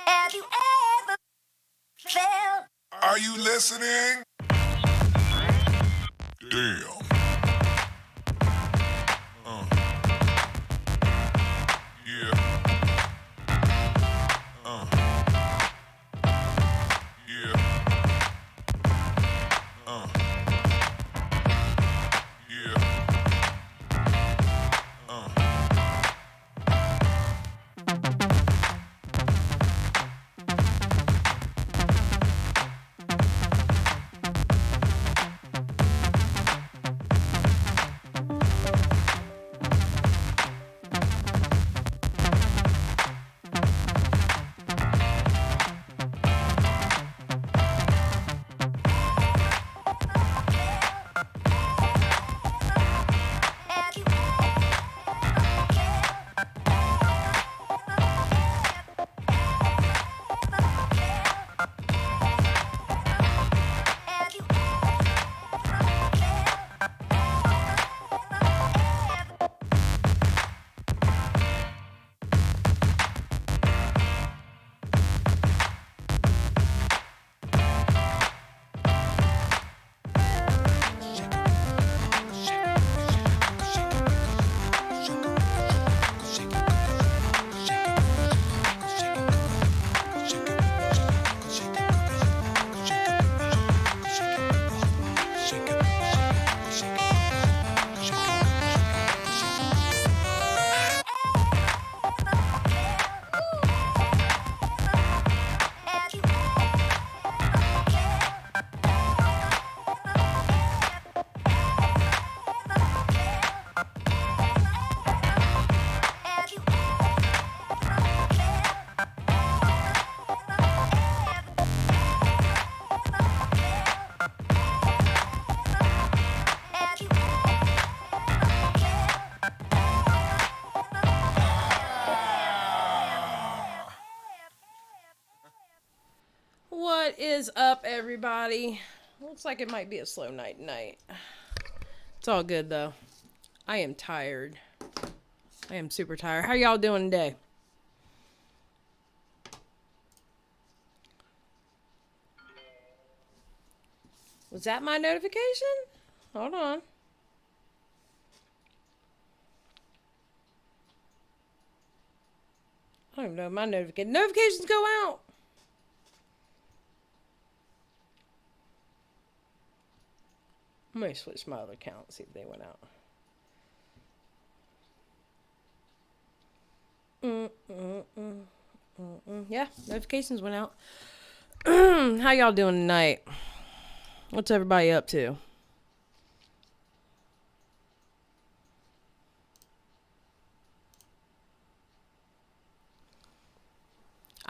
Have you ever felt? Are you listening? Damn. Yeah. Yeah. Yeah. Have you ever Have you What is up, everybody? Looks like it might be a slow night tonight. It's all good, though. I am tired. I am super tired. How y'all doing today? Was that my notification? Hold on. I don't even know if my notifications go out. I'm going to switch my other account and see if they went out. Yeah, notifications went out. How y'all doing tonight? What's everybody up to?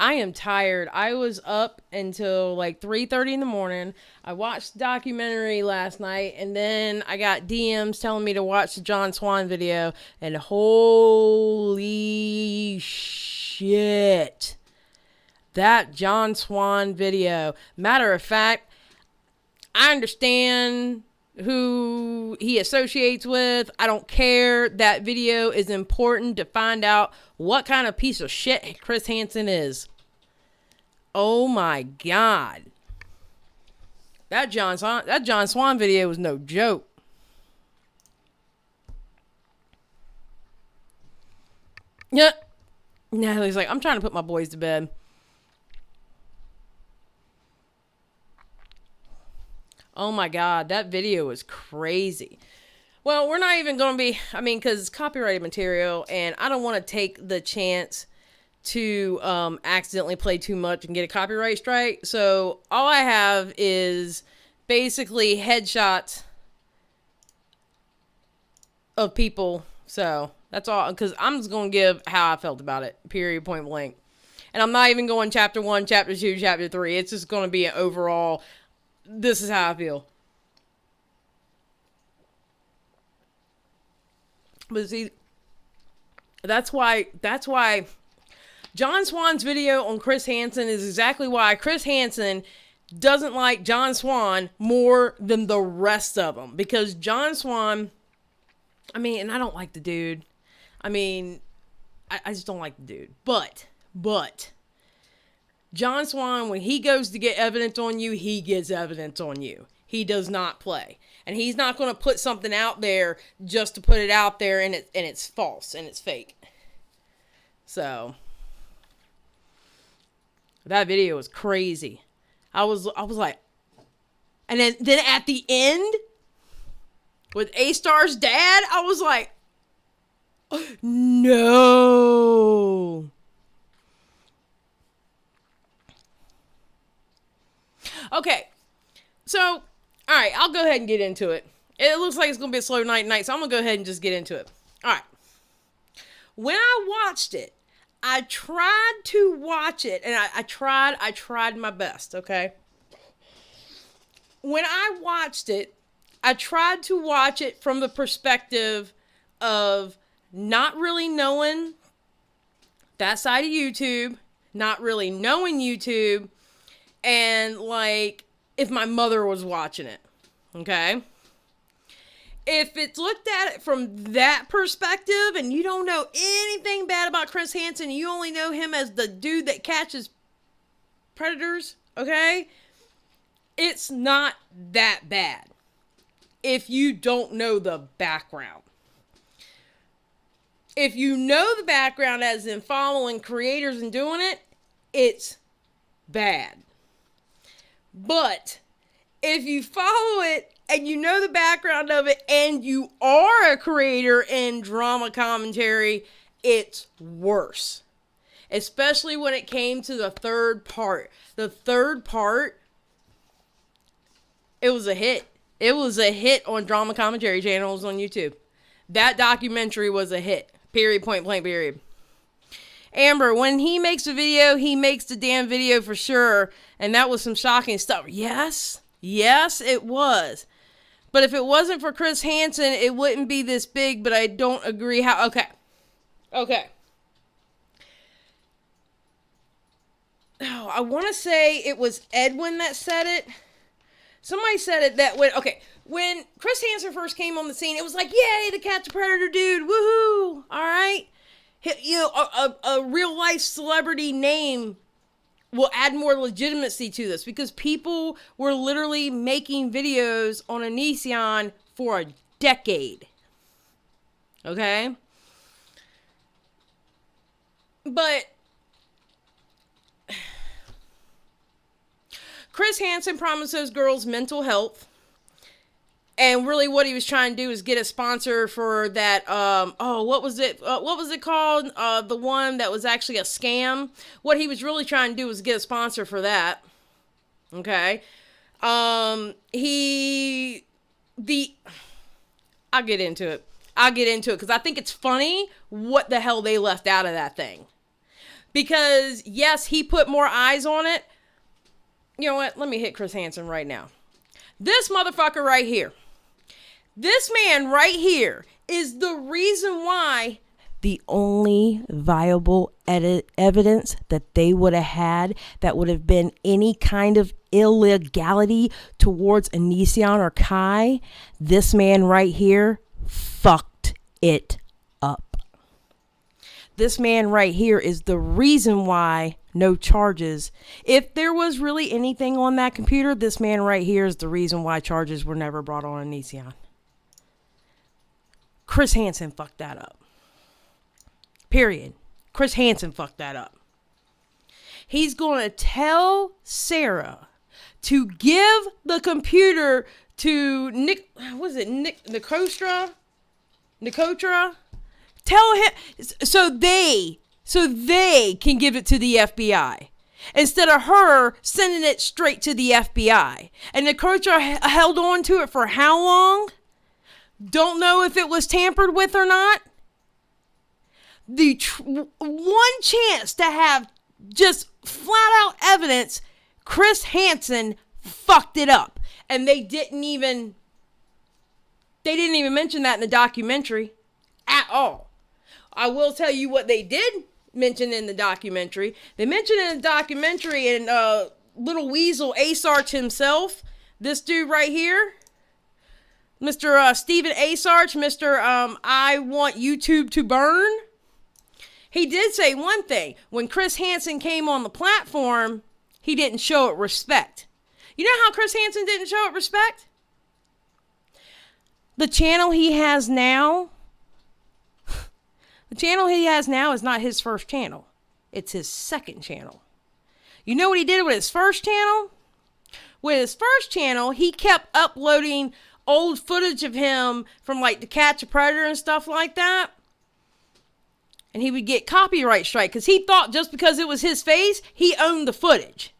I am tired. I was up until like 3:30 in the morning. I watched the documentary last night, and then I got DMs telling me to watch the John Swan video, and holy shit. That John Swan video. Matter of fact, I understand who he associates with. I don't care. That video is important to find out what kind of piece of shit Chris Hansen is. Oh my God. That John Swan video was no joke. Yeah. Natalie's like, I'm trying to put my boys to bed. Oh my God, that video was crazy. Well, we're not even going to be, because it's copyrighted material, and I don't want to take the chance to accidentally play too much and get a copyright strike. So all I have is basically headshots of people. So that's all, because I'm just going to give how I felt about it, period, point blank. And I'm not even going chapter 1, chapter 2, chapter 3. It's just going to be an overall, this is how I feel. But see, that's why John Swan's video on Chris Hansen is exactly why Chris Hansen doesn't like John Swan more than the rest of them. Because John Swan, and I don't like the dude. I just don't like the dude. But, John Swan, when he goes to get evidence on you, he gets evidence on you. He does not play. And he's not going to put something out there just to put it out there and it's false and it's fake. So that video was crazy. I was like, and then at the end with A-Star's dad, I was like, no. Okay, so, all right, I'll go ahead and get into it. It looks like it's going to be a slow night tonight, so I'm going to go ahead and just get into it. All right. When I watched it, I tried to watch it, and I tried my best, okay? When I watched it, I tried to watch it from the perspective of not really knowing that side of YouTube, not really knowing YouTube, and like if my mother was watching it, okay? If it's looked at it from that perspective and you don't know anything bad about Chris Hansen, you only know him as the dude that catches predators, okay? It's not that bad if you don't know the background. If you know the background as in following creators and doing it, it's bad. But if you follow it and you know the background of it and you are a creator in drama commentary, it's worse. Especially when it came to the third part. The third part, it was a hit. It was a hit on drama commentary channels on YouTube. That documentary was a hit. Period, point blank, period. Amber, when he makes a video, he makes the damn video for sure. And that was some shocking stuff. Yes, it was. But if it wasn't for Chris Hansen, it wouldn't be this big, but I don't agree how... Okay. Oh, I want to say it was Edwin that said it. Somebody said it that when... Okay, when Chris Hansen first came on the scene, it was like, yay, the Catch a Predator dude, woohoo, all right? You know, a real-life celebrity name will add more legitimacy to this because people were literally making videos on Onision for a decade. Okay? But Chris Hansen promised those girls mental health. And really what he was trying to do is get a sponsor for that, what was it called? The one that was actually a scam. What he was really trying to do was get a sponsor for that. Okay. I'll get into it because I think it's funny what the hell they left out of that thing. Because, yes, he put more eyes on it. You know what? Let me hit Chris Hansen right now. This motherfucker right here. This man right here is the reason why the only viable evidence that they would have had that would have been any kind of illegality towards Onision or Kai, this man right here fucked it up. This man right here is the reason why no charges. If there was really anything on that computer, this man right here is the reason why charges were never brought on Onision. Chris Hansen fucked that up. Period. Chris Hansen fucked that up. He's going to tell Sarah to give the computer to Nicotra? Tell him so they can give it to the FBI instead of her sending it straight to the FBI. And Nicotra held on to it for how long? Don't know if it was tampered with or not. The one chance to have just flat out evidence, Chris Hansen fucked it up. And they didn't even mention that in the documentary at all. I will tell you what they did mention in the documentary. They mentioned in the documentary and Little Weasel Asarch himself, this dude right here, Mr. Stephen Asarch, Mr. I Want YouTube to Burn. He did say one thing. When Chris Hansen came on the platform, he didn't show it respect. You know how Chris Hansen didn't show it respect? The channel he has now, is not his first channel. It's his second channel. You know what he did with his first channel? With his first channel, he kept uploading old footage of him from like To Catch a Predator and stuff like that. And he would get copyright strike because he thought just because it was his face, he owned the footage.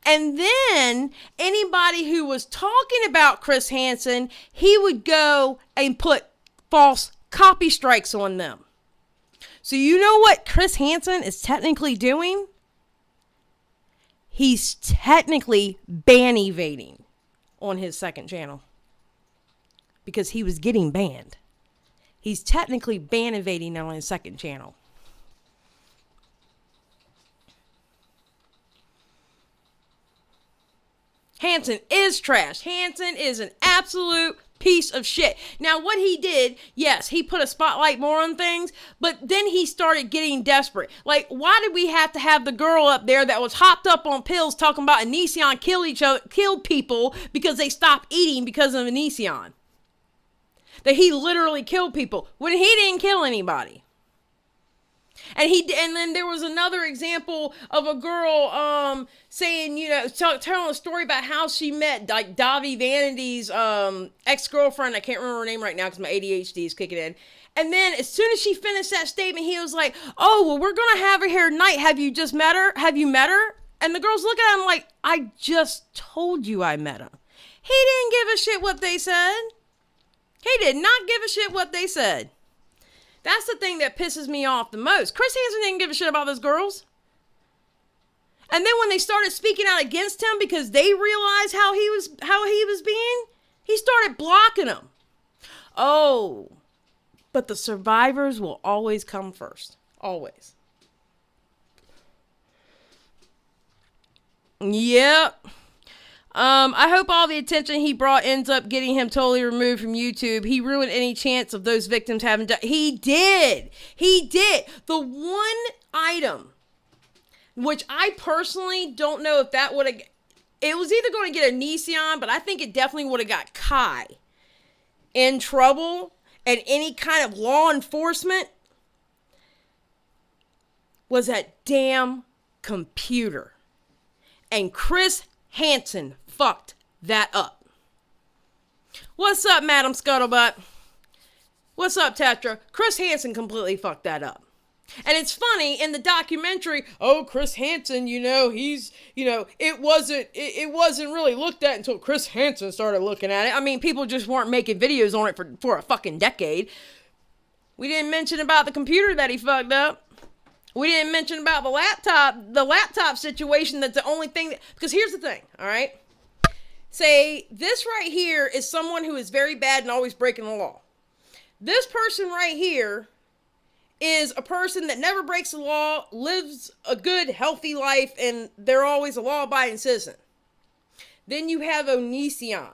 And then anybody who was talking about Chris Hansen, he would go and put false copy strikes on them. So you know what Chris Hansen is technically doing? He's technically ban evading on his second channel because he was getting banned. He's technically ban evading on his second channel. Hansen is trash. Hansen is an absolute piece of shit. Now, what he did, yes, he put a spotlight more on things, but then he started getting desperate. Like, why did we have to have the girl up there that was hopped up on pills talking about Onision killed people because they stopped eating because of Onision? That he literally killed people when he didn't kill anybody. And then there was another example of a girl saying, you know, telling a story about how she met like Davi Vanity's ex-girlfriend. I can't remember her name right now because my ADHD is kicking in. And then as soon as she finished that statement, he was like, oh, well, we're going to have her here tonight. Have you just met her? Have you met her? And the girls look at him like, I just told you I met her. He didn't give a shit what they said. He did not give a shit what they said. That's the thing that pisses me off the most. Chris Hansen didn't give a shit about those girls. And then when they started speaking out against him because they realized how he was being, he started blocking them. Oh, but the survivors will always come first. Always. Yep. I hope all the attention he brought ends up getting him totally removed from YouTube. He ruined any chance of those victims having done. He did. He did. The one item, which I personally don't know if that would have, it was either going to get Onision, but I think it definitely would have got Kai in trouble and any kind of law enforcement, was that damn computer. And Chris Hansen fucked that up. What's up, Madam Scuttlebutt? What's up, Tetra? Chris Hansen completely fucked that up. And it's funny in the documentary, oh, Chris Hansen, you know, he's, you know, it wasn't really looked at until Chris Hansen started looking at it. I mean, people just weren't making videos on it for a fucking decade. We didn't mention about the computer that he fucked up. We didn't mention about the laptop situation. That's the only thing that, because here's the thing, all right? Say this right here is someone who is very bad and always breaking the law. This person right here is a person that never breaks the law, lives a good, healthy life, and they're always a law-abiding citizen. Then you have Onision.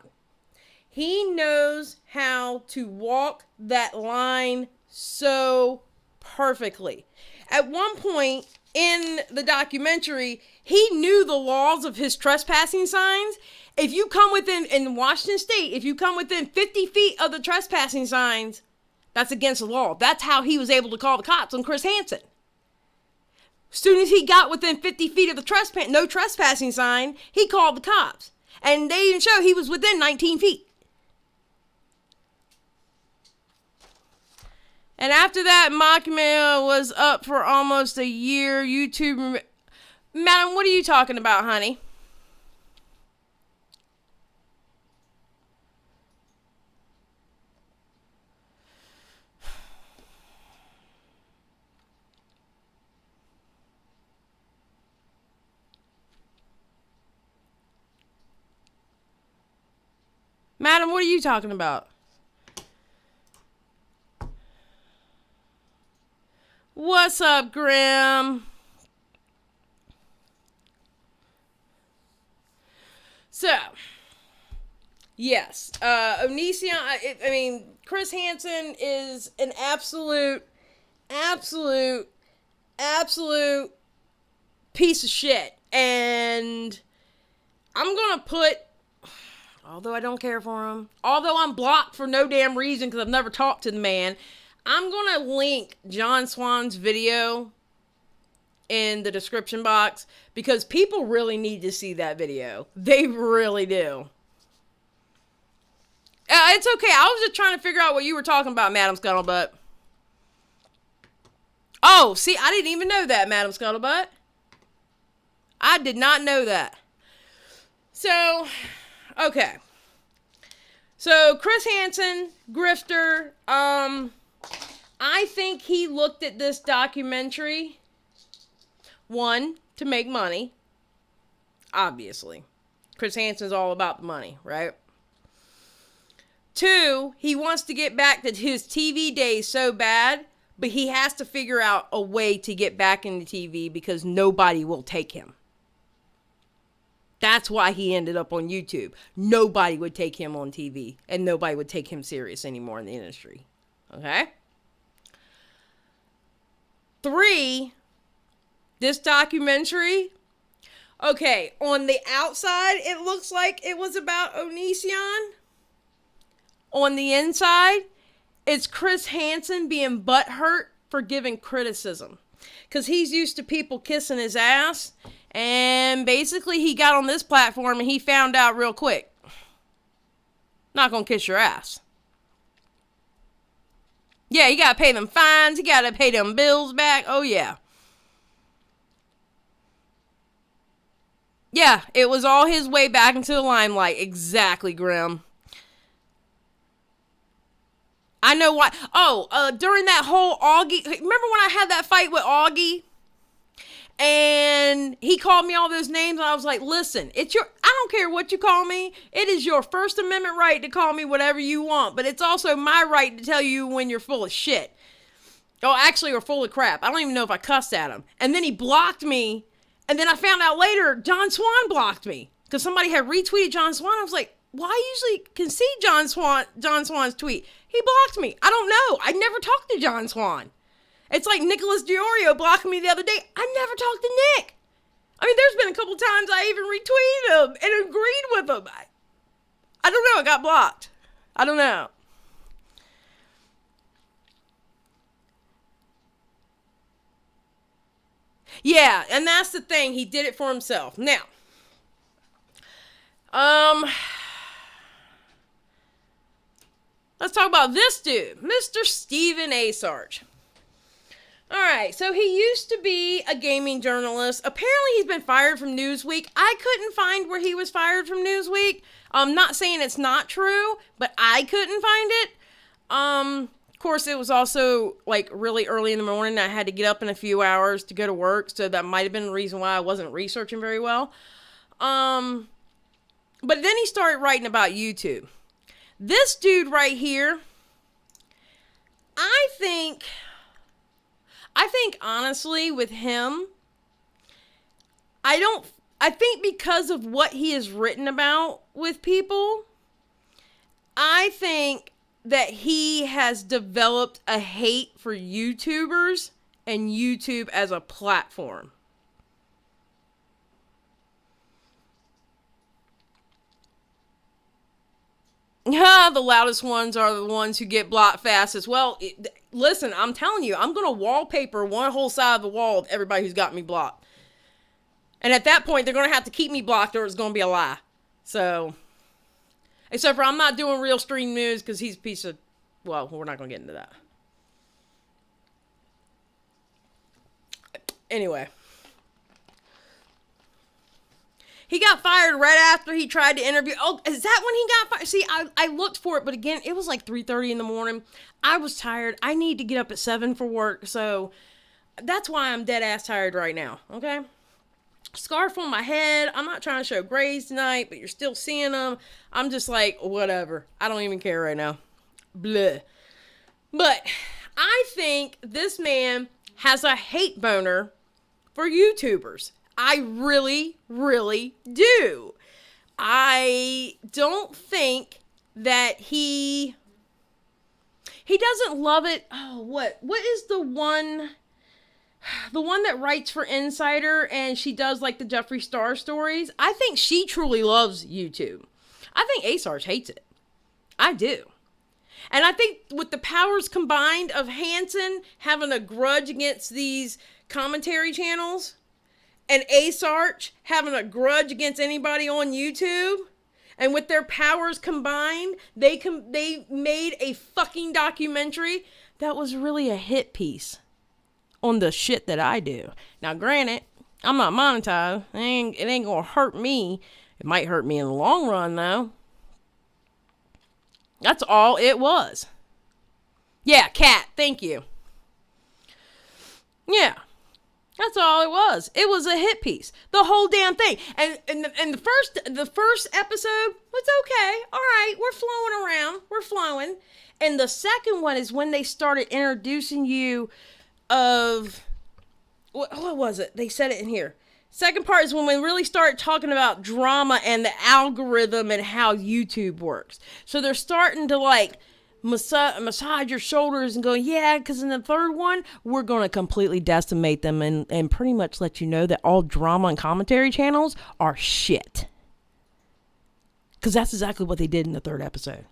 He knows how to walk that line so perfectly. At one point in the documentary, he knew the laws of his trespassing signs. If you come within, in Washington State, if you come within 50 feet of the trespassing signs, that's against the law. That's how he was able to call the cops on Chris Hansen. As soon as he got within 50 feet of the no trespassing sign, he called the cops. And they didn't show he was within 19 feet. And after that, Mockmail was up for almost a year. YouTube, Madam, what are you talking about, honey? Madam, what are you talking about? What's up, Grim? So, yes, Onision, Chris Hansen is an absolute absolute piece of shit. And I'm going to put, although I don't care for him, although I'm blocked for no damn reason because I've never talked to the man, I'm going to link John Swan's video in the description box because people really need to see that video. They really do. It's okay. I was just trying to figure out what you were talking about, Madam Scuttlebutt. Oh, see, I didn't even know that, Madam Scuttlebutt. I did not know that. So, okay. So, Chris Hansen, grifter, I think he looked at this documentary, one, to make money. Obviously. Chris Hansen's all about the money, right? Two, he wants to get back to his TV days so bad, but he has to figure out a way to get back into TV because nobody will take him. That's why he ended up on YouTube. Nobody would take him on TV, and nobody would take him serious anymore in the industry. Okay? Three, this documentary, okay, on the outside, it looks like it was about Onision. On the inside, it's Chris Hansen being butthurt for giving criticism. Because he's used to people kissing his ass. And basically, he got on this platform and he found out real quick. Not gonna kiss your ass. Yeah, you gotta pay them fines. You gotta pay them bills back. Oh, yeah. Yeah, it was all his way back into the limelight. Exactly, Grim. I know why. Oh, during that whole Augie. Remember when I had that fight with Augie? And he called me all those names, and I was like, listen, I don't care what you call me. It is your First Amendment right to call me whatever you want, but it's also my right to tell you when you're full of shit. Oh, actually, or full of crap. I don't even know if I cussed at him. And then he blocked me, and then I found out later John Swan blocked me because somebody had retweeted John Swan. I was like, well, I usually can see John Swan's tweet. He blocked me. I don't know. I never talked to John Swan. It's like Nicholas DeOrio blocking me the other day. I never talked to Nick. I mean, there's been a couple times I even retweeted him and agreed with him. I don't know. I got blocked. I don't know. Yeah, and that's the thing. He did it for himself. Now, let's talk about this dude, Mr. Stephen A. Sarge. All right, so he used to be a gaming journalist. Apparently, he's been fired from Newsweek. I couldn't find where he was fired from Newsweek. I'm not saying it's not true, but I couldn't find it. Of course, it was also like really early in the morning. I had to get up in a few hours to go to work, so that might have been the reason why I wasn't researching very well. But then he started writing about YouTube. This dude right here, I think honestly with him, I think because of what he has written about with people, I think that he has developed a hate for YouTubers and YouTube as a platform. The loudest ones are the ones who get blocked fastest. Well, listen, I'm telling you, I'm going to wallpaper one whole side of the wall of everybody who's got me blocked. And at that point, they're going to have to keep me blocked or it's going to be a lie. So, except for I'm not doing real stream news because he's a piece of, well, we're not going to get into that. Anyway. He got fired right after he tried to interview. Oh, is that when he got fired? See, I looked for it, but again, it was like 3:30 in the morning. I was tired. I need to get up at 7 for work, so that's why I'm dead ass tired right now, okay? Scarf on my head. I'm not trying to show grays tonight, but you're still seeing them. I'm just like, whatever. I don't even care right now. Bleh. But I think this man has a hate boner for YouTubers. I really, really do. I don't think that he doesn't love it. Oh, what is the one the one that writes for Insider and she does like the Jeffree Star stories, I think she truly loves YouTube. I think Asarge hates it. I do. And I think with the powers combined of Hansen having a grudge against these commentary channels and Asarge having a grudge against anybody on YouTube, and with their powers combined, they made a fucking documentary that was really a hit piece on the shit that I do. Now, granted, I'm not monetized. It ain't gonna hurt me. It might hurt me in the long run, though. That's all it was. Yeah, Cat, thank you. Yeah, that's all it was. It was a hit piece. The whole damn thing. And the first episode was okay. All right, we're flowing around. We're flowing. And the second one is when they started introducing you of... What was it? They said it in here. Second part is when we really start talking about drama and the algorithm and how YouTube works. So they're starting to like massage your shoulders and go, yeah, because in the third one, we're going to completely decimate them and pretty much let you know that all drama and commentary channels are shit. Because that's exactly what they did in the third episode.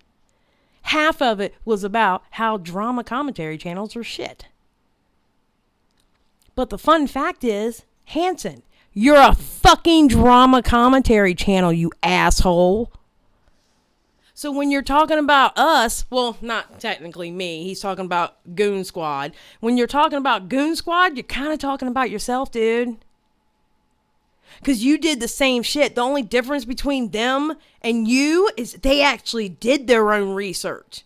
Half of it was about how drama commentary channels are shit. But the fun fact is, Hansen, you're a fucking drama commentary channel, you asshole. So when you're talking about us, well, not technically me, he's talking about Goon Squad. When you're talking about Goon Squad, you're kind of talking about yourself, dude. Because you did the same shit. The only difference between them and you is they actually did their own research.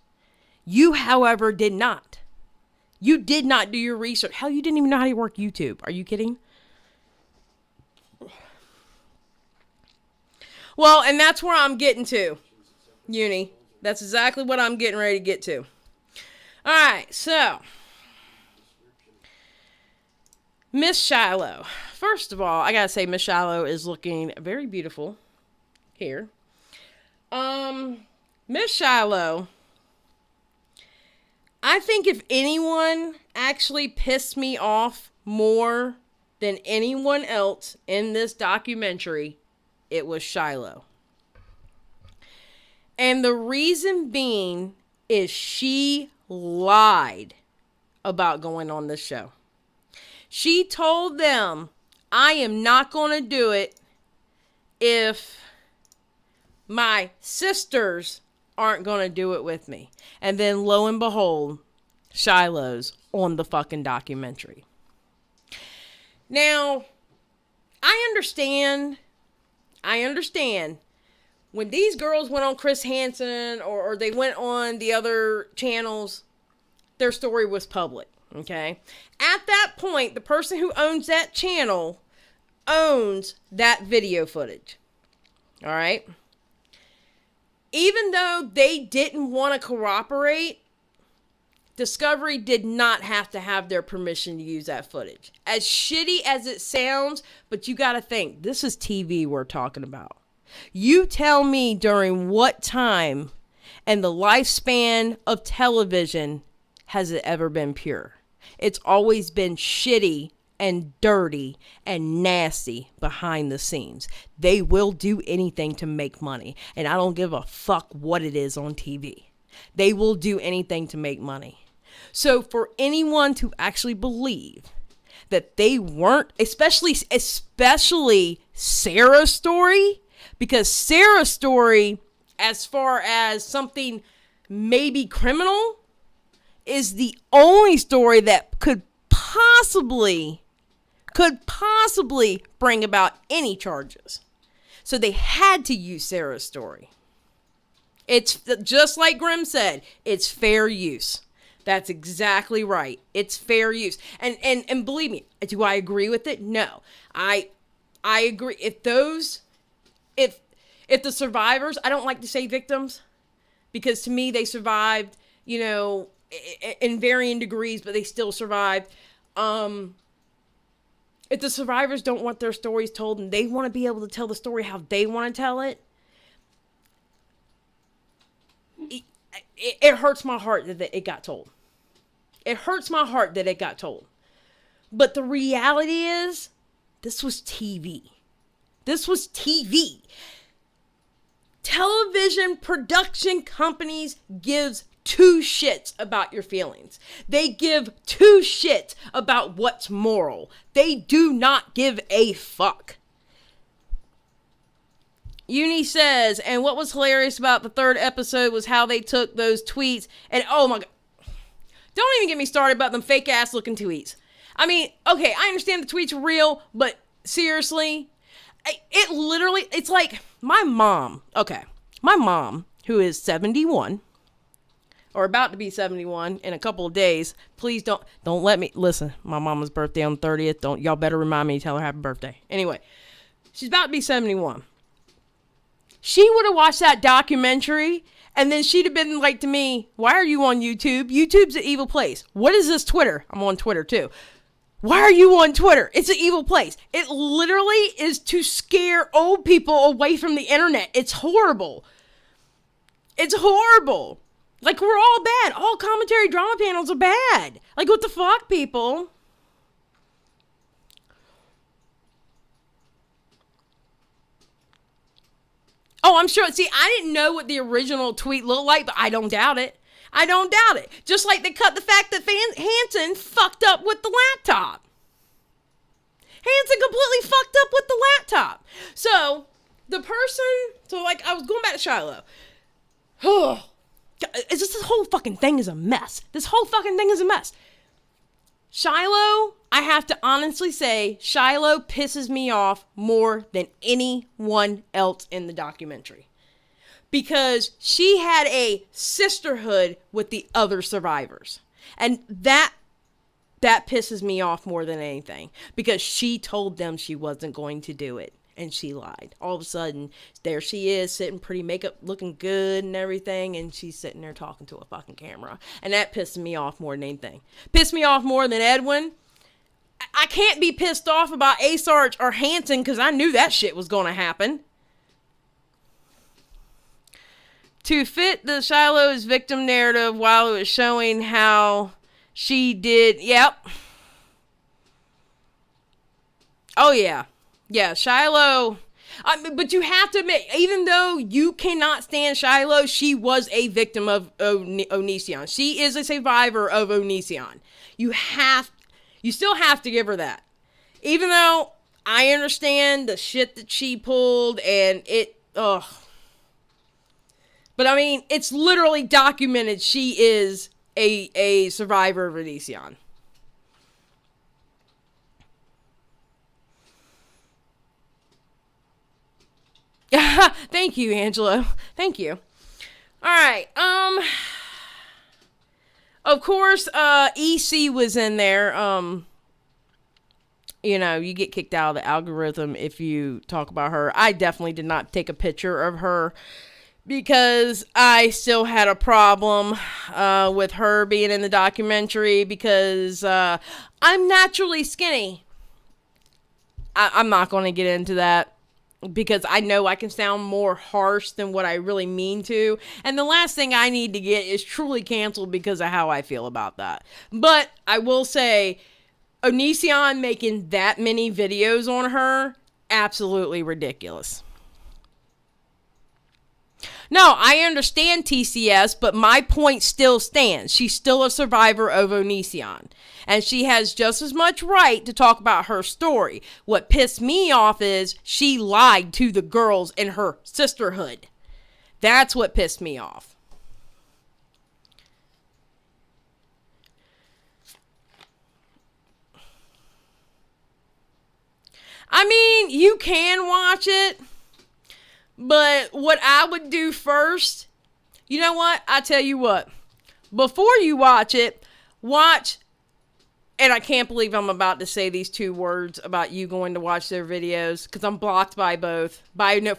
You, however, did not. You did not do your research. Hell, you didn't even know how to work YouTube. Are you kidding? Well, and that's where I'm getting to, Uni. That's exactly what I'm getting ready to get to. All right, so Miss Shiloh. First of all, I gotta say Miss Shiloh is looking very beautiful here. Miss Shiloh, I think if anyone actually pissed me off more than anyone else in this documentary, it was Shiloh. And the reason being is she lied about going on this show. She told them, I am not going to do it if my sisters aren't going to do it with me. And then lo and behold, Shiloh's on the fucking documentary. Now, I understand when these girls went on Chris Hansen or they went on the other channels, their story was public, okay? At that point, the person who owns that channel owns that video footage, all right? Even though they didn't want to cooperate, Discovery did not have to have their permission to use that footage. As shitty as it sounds, but you got to think, this is TV we're talking about. You tell me during what time and the lifespan of television has it ever been pure? It's always been shitty and dirty and nasty behind the scenes. They will do anything to make money, and I don't give a fuck what it is on TV. They will do anything to make money. So for anyone to actually believe that they weren't, especially Sarah's story, because Sarah's story, as far as something maybe criminal, is the only story that could possibly bring about any charges. So they had to use Sarah's story. It's just like Grimm said, it's fair use. That's exactly right. It's fair use. And believe me, do I agree with it? No. I agree. If the survivors, I don't like to say victims, because to me they survived, in varying degrees, but they still survived. If the survivors don't want their stories told and they want to be able to tell the story how they want to tell it, it hurts my heart that it got told. It hurts my heart that it got told. But the reality is, this was TV. This was TV. Television production companies gives two shits about your feelings. They give two shits about what's moral. They do not give a fuck. Uni says, and what was hilarious about the third episode was how they took those tweets and, oh my God, don't even get me started about them fake ass looking tweets. I mean, okay, I understand the tweets are real, but seriously, it's like my mom, who is 71, or about to be 71 in a couple of days, please don't let me, listen, my mama's birthday on the 30th, y'all better remind me to tell her happy birthday. Anyway, she's about to be 71. She would have watched that documentary, and then she'd have been like to me, why are you on YouTube? YouTube's an evil place. What is this Twitter? I'm on Twitter too. Why are you on Twitter? It's an evil place. It literally is to scare old people away from the internet. It's horrible. It's horrible. Like, we're all bad. All commentary drama panels are bad. Like, what the fuck, people? Oh, I'm sure. See, I didn't know what the original tweet looked like, but I don't doubt it. I don't doubt it. Just like they cut the fact that Hansen fucked up with the laptop. Hansen completely fucked up with the laptop. So, I was going back to Shiloh. Oh, it's just this whole fucking thing is a mess. This whole fucking thing is a mess. Shiloh, I have to honestly say, Shiloh pisses me off more than anyone else in the documentary. Because she had a sisterhood with the other survivors. And that pisses me off more than anything. Because she told them she wasn't going to do it. And she lied. All of a sudden, there she is, sitting pretty, makeup looking good and everything. And she's sitting there talking to a fucking camera. And that pisses me off more than anything. Pissed me off more than Edwin. I can't be pissed off about A-Sarge or Hansen because I knew that shit was going to happen. To fit the Shiloh's victim narrative while it was showing how she did, yep. Oh, yeah. Yeah, Shiloh. But you have to admit, even though you cannot stand Shiloh, she was a victim of Onision. She is a survivor of Onision. You still have to give her that. Even though I understand the shit that she pulled and ugh. But I mean, it's literally documented she is a survivor of Onision. Thank you, Angelo. Thank you. All right. Of course, EC was in there. You get kicked out of the algorithm if you talk about her. I definitely did not take a picture of her because I still had a problem with her being in the documentary because I'm naturally skinny. I'm not going to get into that. Because I know I can sound more harsh than what I really mean to. And the last thing I need to get is truly canceled because of how I feel about that. But I will say, Onision making that many videos on her, absolutely ridiculous. No, I understand TCS, but my point still stands. She's still a survivor of Onision. And she has just as much right to talk about her story. What pissed me off is she lied to the girls in her sisterhood. That's what pissed me off. I mean, you can watch it. But what I would do first, you know what? I tell you what. Before you watch it, watch, and I can't believe I'm about to say these two words about you going to watch their videos, because I'm blocked by both,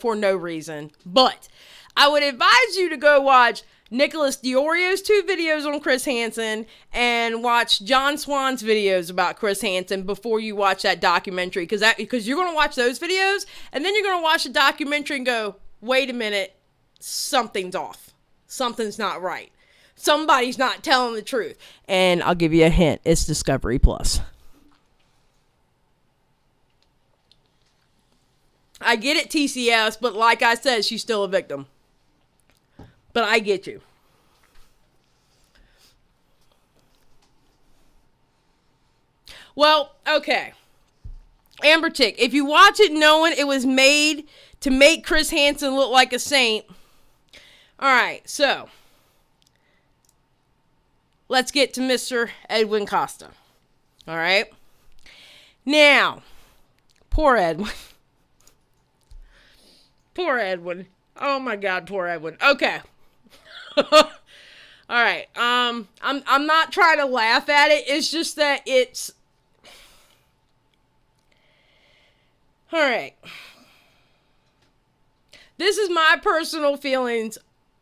for no reason. But I would advise you to go watch Nicholas DeOrio's 2 videos on Chris Hansen and watch John Swan's videos about Chris Hansen before you watch that documentary. Because you're going to watch those videos and then you're going to watch the documentary and go, wait a minute, something's off. Something's not right. Somebody's not telling the truth. And I'll give you a hint. It's Discovery Plus. I get it, TCS, but like I said, she's still a victim. But I get you. Well, okay. Amber Chick, if you watch it knowing it was made to make Chris Hansen look like a saint. Alright, so. Let's get to Mr. Edwin Costa. Alright. Now, poor Edwin. Poor Edwin. Oh my God, poor Edwin. Okay. Alright. I'm not trying to laugh at it. It's just that it's. Alright. This is my personal feelings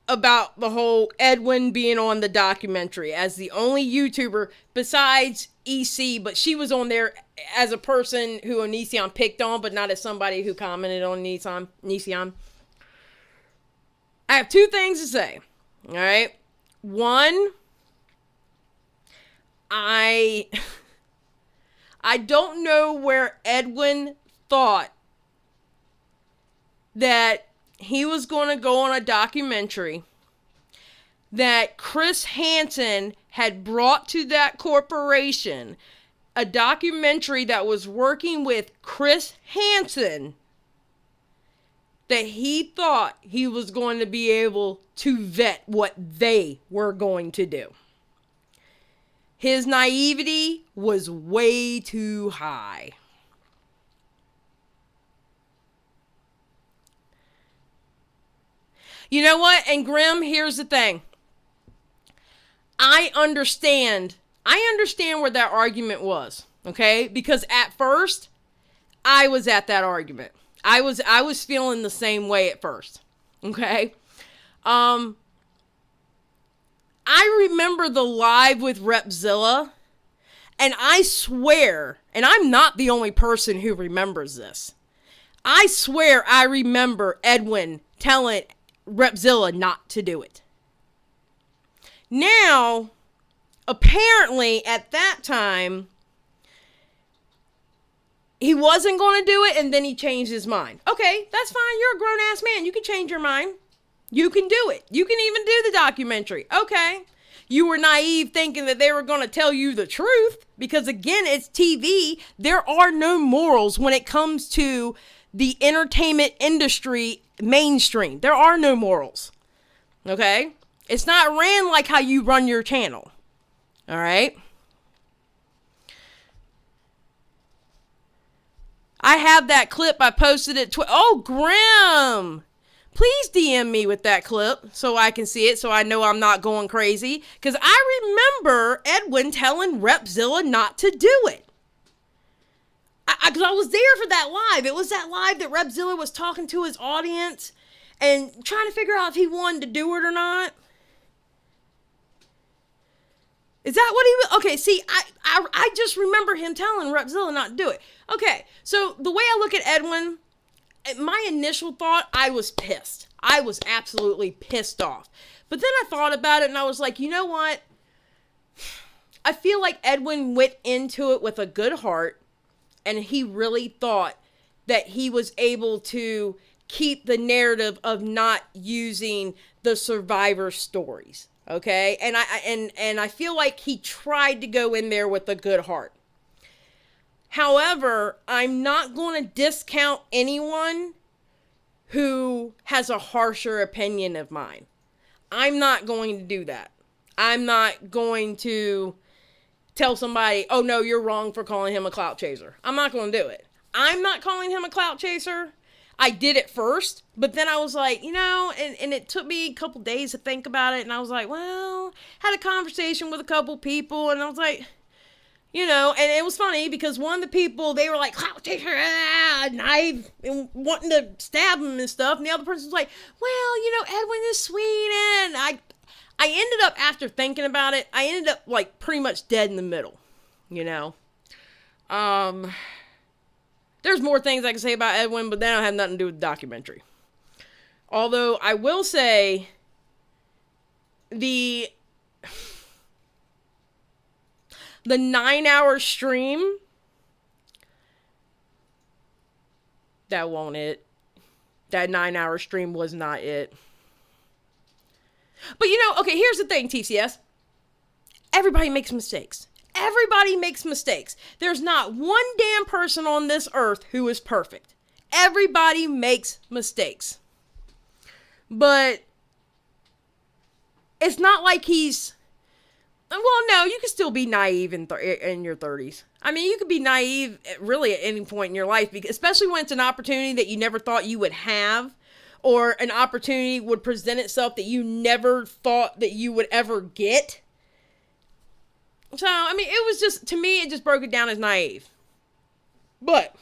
about the whole Edwin being on the documentary as the only YouTuber besides EC, but she was on there as a person who Onision picked on, but not as somebody who commented on Onision. I have two things to say. All right. One, I don't know where Edwin thought that he was going to go on a documentary that Chris Hansen had brought to that corporation, a documentary that was working with Chris Hansen, that he thought he was going to be able to vet what they were going to do. His naivety was way too high. You know what? And Grim, here's the thing. I understand where that argument was, okay? Because at first, I was at that argument. I was feeling the same way at first, okay? I remember the live with Repzilla, and I swear, and I'm not the only person who remembers this, I swear I remember Edwin telling Repzilla not to do it. Now, apparently at that time, he wasn't going to do it, and then he changed his mind. Okay, that's fine. You're a grown-ass man. You can change your mind. You can do it. You can even do the documentary. Okay. You were naive thinking that they were going to tell you the truth, because again, it's TV. There are no morals when it comes to the entertainment industry mainstream. There are no morals. Okay? It's not ran like how you run your channel. All right? I have that clip. I posted it. Oh, Grim. Please DM me with that clip so I can see it, so I know I'm not going crazy. Because I remember Edwin telling Repzilla not to do it. Because I was there for that live. It was that live that Repzilla was talking to his audience and trying to figure out if he wanted to do it or not. Is that what he was? Okay, see, I just remember him telling Repzilla not to do it. Okay, so the way I look at Edwin, my initial thought, I was pissed. I was absolutely pissed off. But then I thought about it and I was like, you know what? I feel like Edwin went into it with a good heart, and he really thought that he was able to keep the narrative of not using the survivor stories. Okay? And I feel like he tried to go in there with a good heart. However, I'm not going to discount anyone who has a harsher opinion of mine. I'm not going to do that. I'm not going to tell somebody, oh no, you're wrong for calling him a clout chaser. I'm not going to do it. I'm not calling him a clout chaser. I did it first, but then I was like, you know, and it took me a couple days to think about it, and I was like, well, had a conversation with a couple people, and I was like, you know, and it was funny because one of the people, they were like, clout chaser, knife, and wanting to stab him and stuff, and the other person was like, well, you know, Edwin is sweet, and I ended up, after thinking about it, I ended up, like, pretty much dead in the middle, you know. There's more things I can say about Edwin, but they don't have nothing to do with the documentary. Although, I will say, the 9-hour stream That won't it. That 9-hour stream was not it. But okay, here's the thing, TCS. Everybody makes mistakes. Everybody makes mistakes. There's not one damn person on this earth who is perfect. Everybody makes mistakes. But it's not like he's... Well, no, you can still be naive in your 30s. I mean, you could be naive really at any point in your life, especially when it's an opportunity that you never thought you would have, or an opportunity would present itself that you never thought that you would ever get. So, I mean, it was just, to me, it just broke it down as naive. But,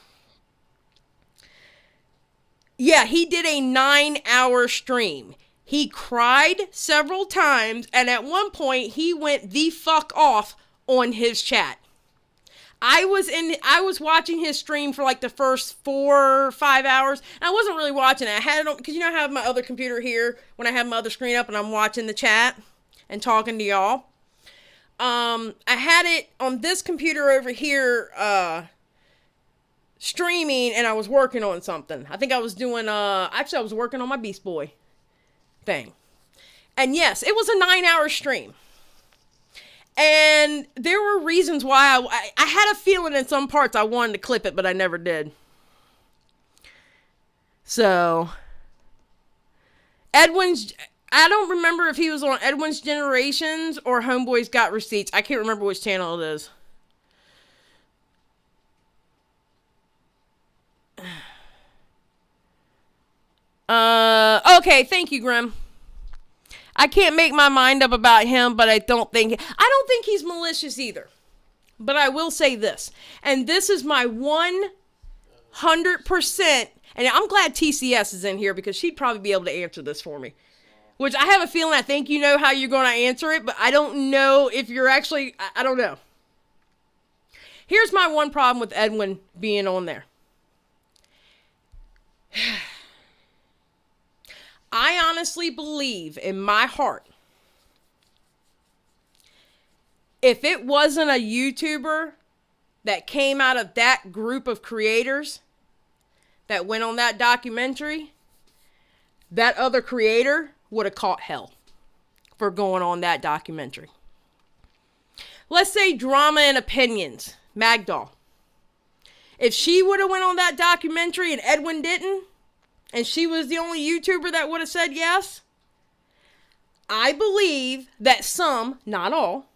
yeah, he did a 9-hour stream. He cried several times, and at one point, he went the fuck off on his chat. I was watching his stream for like the first 4 or 5 hours, and I wasn't really watching it. I had it on, because I have my other computer here when I have my other screen up, and I'm watching the chat and talking to y'all. I had it on this computer over here, streaming, and I was working on something. I think I was doing, actually I was working on my Beast Boy thing. And yes, it was a 9-hour stream. And there were reasons why I had a feeling in some parts I wanted to clip it, but I never did. So, I don't remember if he was on Edwin's Generations or Homeboy's Got Receipts. I can't remember which channel it is. Okay, thank you, Grim. I can't make my mind up about him, but I don't think he's malicious either. But I will say this, and this is my 100%, and I'm glad TCS is in here because she'd probably be able to answer this for me. Which I have a feeling, I think you know how you're going to answer it, but I don't know if you're actually, I don't know. Here's my one problem with Edwin being on there. I honestly believe in my heart, if it wasn't a YouTuber that came out of that group of creators that went on that documentary, that other creator would have caught hell for going on that documentary. Let's say Drama and Opinions, Magdoll. If she would have went on that documentary and Edwin didn't, and she was the only YouTuber that would have said yes, I believe that some, not all,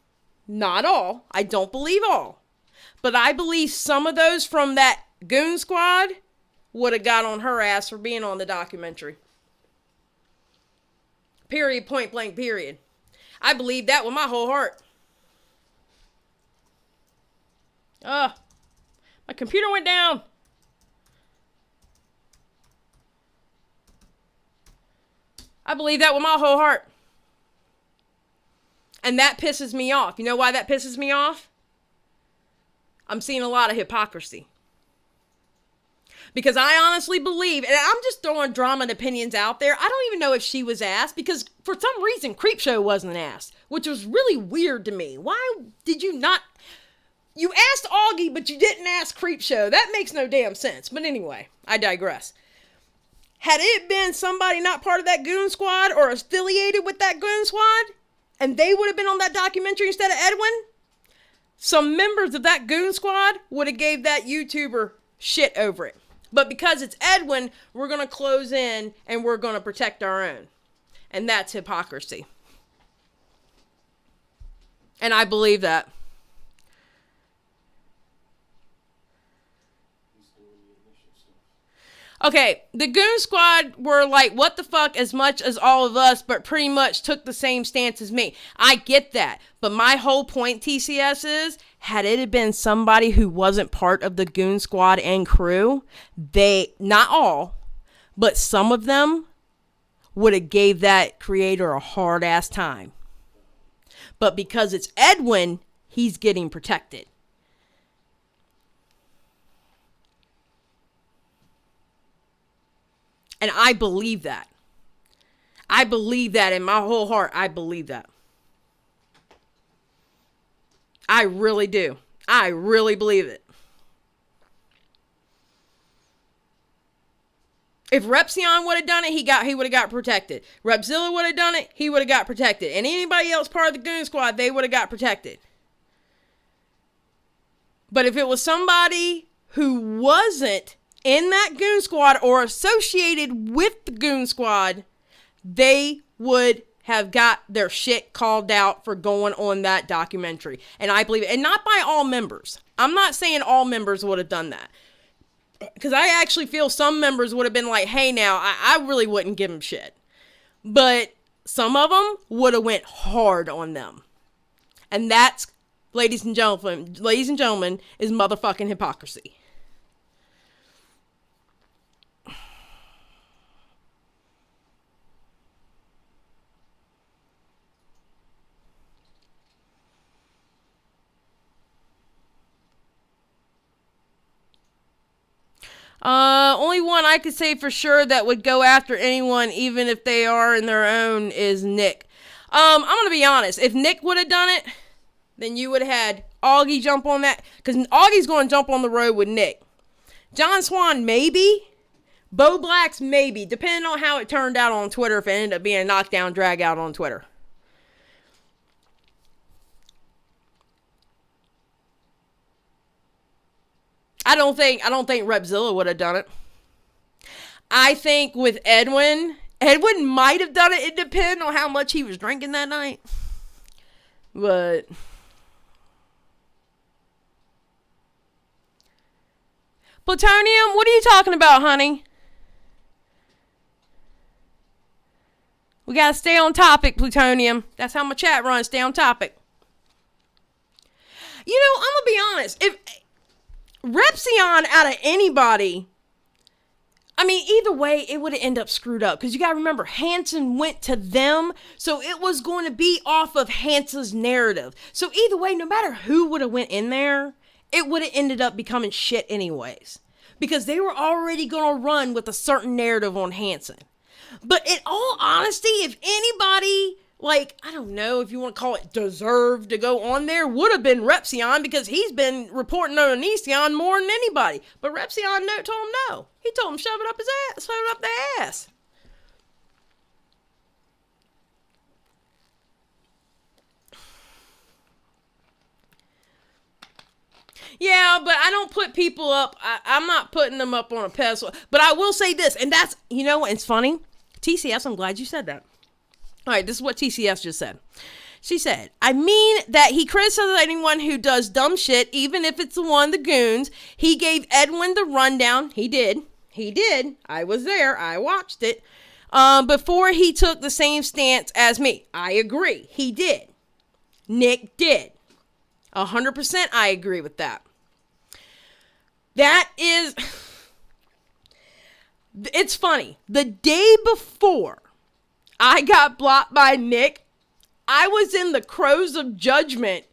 I don't believe all, but I believe some of those from that Goon Squad would have got on her ass for being on the documentary. Period, point blank, period. I believe that with my whole heart. My computer went down. I believe that with my whole heart. And that pisses me off. You know why that pisses me off? I'm seeing a lot of hypocrisy. Because I honestly believe, and I'm just throwing Drama and Opinions out there, I don't even know if she was asked, because for some reason Creepshow wasn't asked, which was really weird to me. Why did you not... You asked Augie, but you didn't ask Creepshow. That makes no damn sense. But anyway, I digress. Had it been somebody not part of that Goon Squad or affiliated with that Goon Squad, and they would have been on that documentary instead of Edwin, some members of that Goon Squad would have gave that YouTuber shit over it. But because it's Edwin, we're going to close in and we're going to protect our own. And that's hypocrisy. And I believe that. Okay, the Goon Squad were like, what the fuck, as much as all of us, but pretty much took the same stance as me. I get that. But my whole point, TCS, is, had it been somebody who wasn't part of the Goon Squad and crew, they, not all, but some of them would have gave that creator a hard ass time. But because it's Edwin, he's getting protected. And I believe that. I believe that in my whole heart. I believe that. I really do. I really believe it. If Repsion would have done it, he would have got protected. Repzilla would have done it, he would have got protected. And anybody else part of the Goon Squad, they would have got protected. But if it was somebody who wasn't in that Goon Squad or associated with the Goon Squad, they would have got their shit called out for going on that documentary. And I believe it. And not by all members. I'm not saying all members would have done that. Because I actually feel some members would have been like, hey, now, I really wouldn't give them shit. But some of them would have went hard on them. And that's, ladies and gentlemen, is motherfucking hypocrisy. Only one I could say for sure that would go after anyone, even if they are in their own, is Nick. I'm gonna be honest. If Nick would have done it, then you would have had Augie jump on that, because Augie's gonna jump on the road with Nick. John Swan, maybe. Bo Black's, maybe, depending on how it turned out on Twitter, if it ended up being a knockdown drag out on Twitter. I don't think Repzilla would have done it. I think with Edwin might have done it. It depends on how much he was drinking that night. But Plutonium, what are you talking about, honey? We gotta stay on topic, Plutonium. That's how my chat runs. Stay on topic. You know, I'm gonna be honest. If Repsion out of anybody, I mean, either way, it would have ended up screwed up. Because you got to remember, Hansen went to them. So it was going to be off of Hansen's narrative. So either way, no matter who would have went in there, it would have ended up becoming shit anyways. Because they were already going to run with a certain narrative on Hansen. But in all honesty, if anybody, like, I don't know if you want to call it deserved to go on there, would have been Repsion, because he's been reporting on Onision more than anybody. But Repsion told him no. He told him shove it up his ass, shove it up the ass. Yeah, but I don't put people up. I'm not putting them up on a pedestal. But I will say this, and that's, you know what, it's funny. TCS, I'm glad you said that. All right, this is what TCS just said. She said, I mean that he criticizes anyone who does dumb shit, even if it's the one of the goons. He gave Edwin the rundown. He did. I was there. I watched it. Before he took the same stance as me. I agree. He did. Nick did. 100% I agree with that. That is... It's funny. The day before I got blocked by Nick, I was in the Crows of Judgment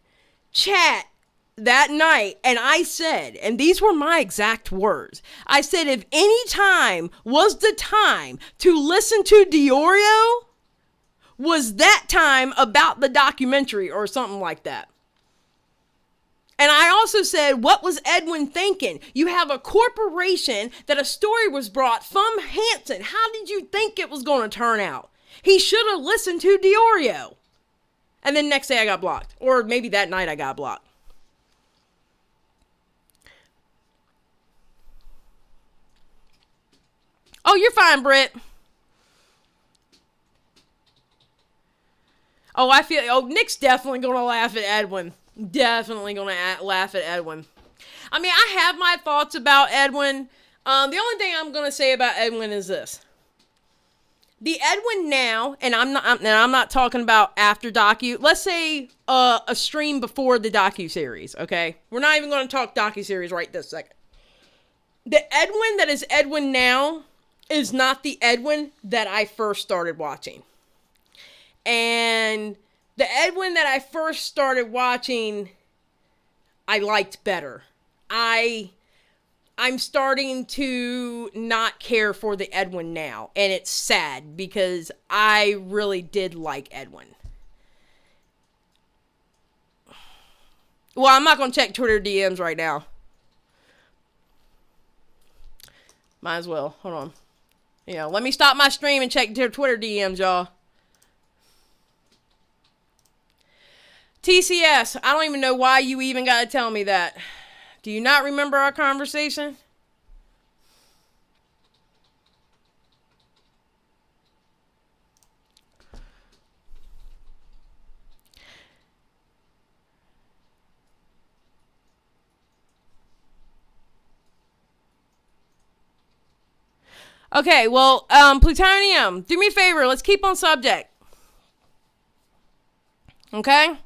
chat that night, and I said, and these were my exact words, I said, if any time was the time to listen to DeOrio, was that time about the documentary or something like that. And I also said, what was Edwin thinking? You have a corporation that a story was brought from Hansen. How did you think it was going to turn out? He should have listened to DeOrio. And then next day I got blocked. Or maybe that night I got blocked. Oh, you're fine, Britt. Oh, Nick's definitely going to laugh at Edwin. Definitely going to laugh at Edwin. I mean, I have my thoughts about Edwin. The only thing I'm going to say about Edwin is this. The Edwin now, and I'm not talking about after docu. Let's say a stream before the docu-series, okay? We're not even going to talk docu-series right this second. The Edwin that is Edwin now is not the Edwin that I first started watching. And the Edwin that I first started watching, I liked better. I'm starting to not care for the Edwin now. And it's sad because I really did like Edwin. Well, I'm not going to check Twitter DMs right now. Might as well. Hold on. You know, let me stop my stream and check their Twitter DMs, y'all. TCS, I don't even know why you even got to tell me that. Do you not remember our conversation? Okay, well, Plutonium, do me a favor. Let's keep on subject. Okay?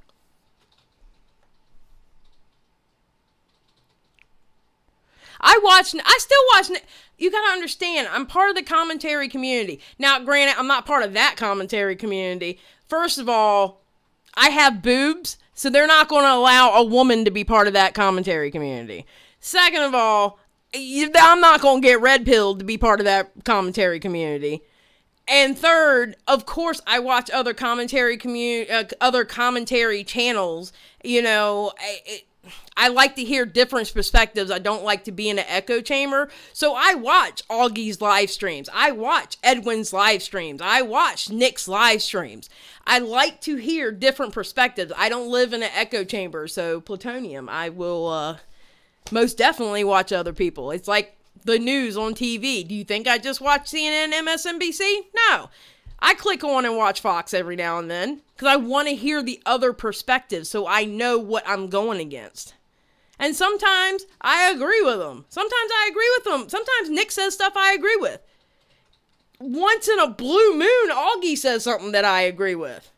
I still watch, you gotta understand, I'm part of the commentary community. Now, granted, I'm not part of that commentary community. First of all, I have boobs, so they're not going to allow a woman to be part of that commentary community. Second of all, I'm not going to get red pilled to be part of that commentary community. And third, of course, I watch other commentary channels. You know, I like to hear different perspectives. I don't like to be in an echo chamber. So I watch Augie's live streams. I watch Edwin's live streams. I watch Nick's live streams. I like to hear different perspectives. I don't live in an echo chamber. So Plutonium, I will most definitely watch other people. It's like the news on TV. Do you think I just watch CNN, MSNBC? No. I click on and watch Fox every now and then because I want to hear the other perspectives so I know what I'm going against. And sometimes I agree with them. Sometimes I agree with them. Sometimes Nick says stuff I agree with. Once in a blue moon, Augie says something that I agree with.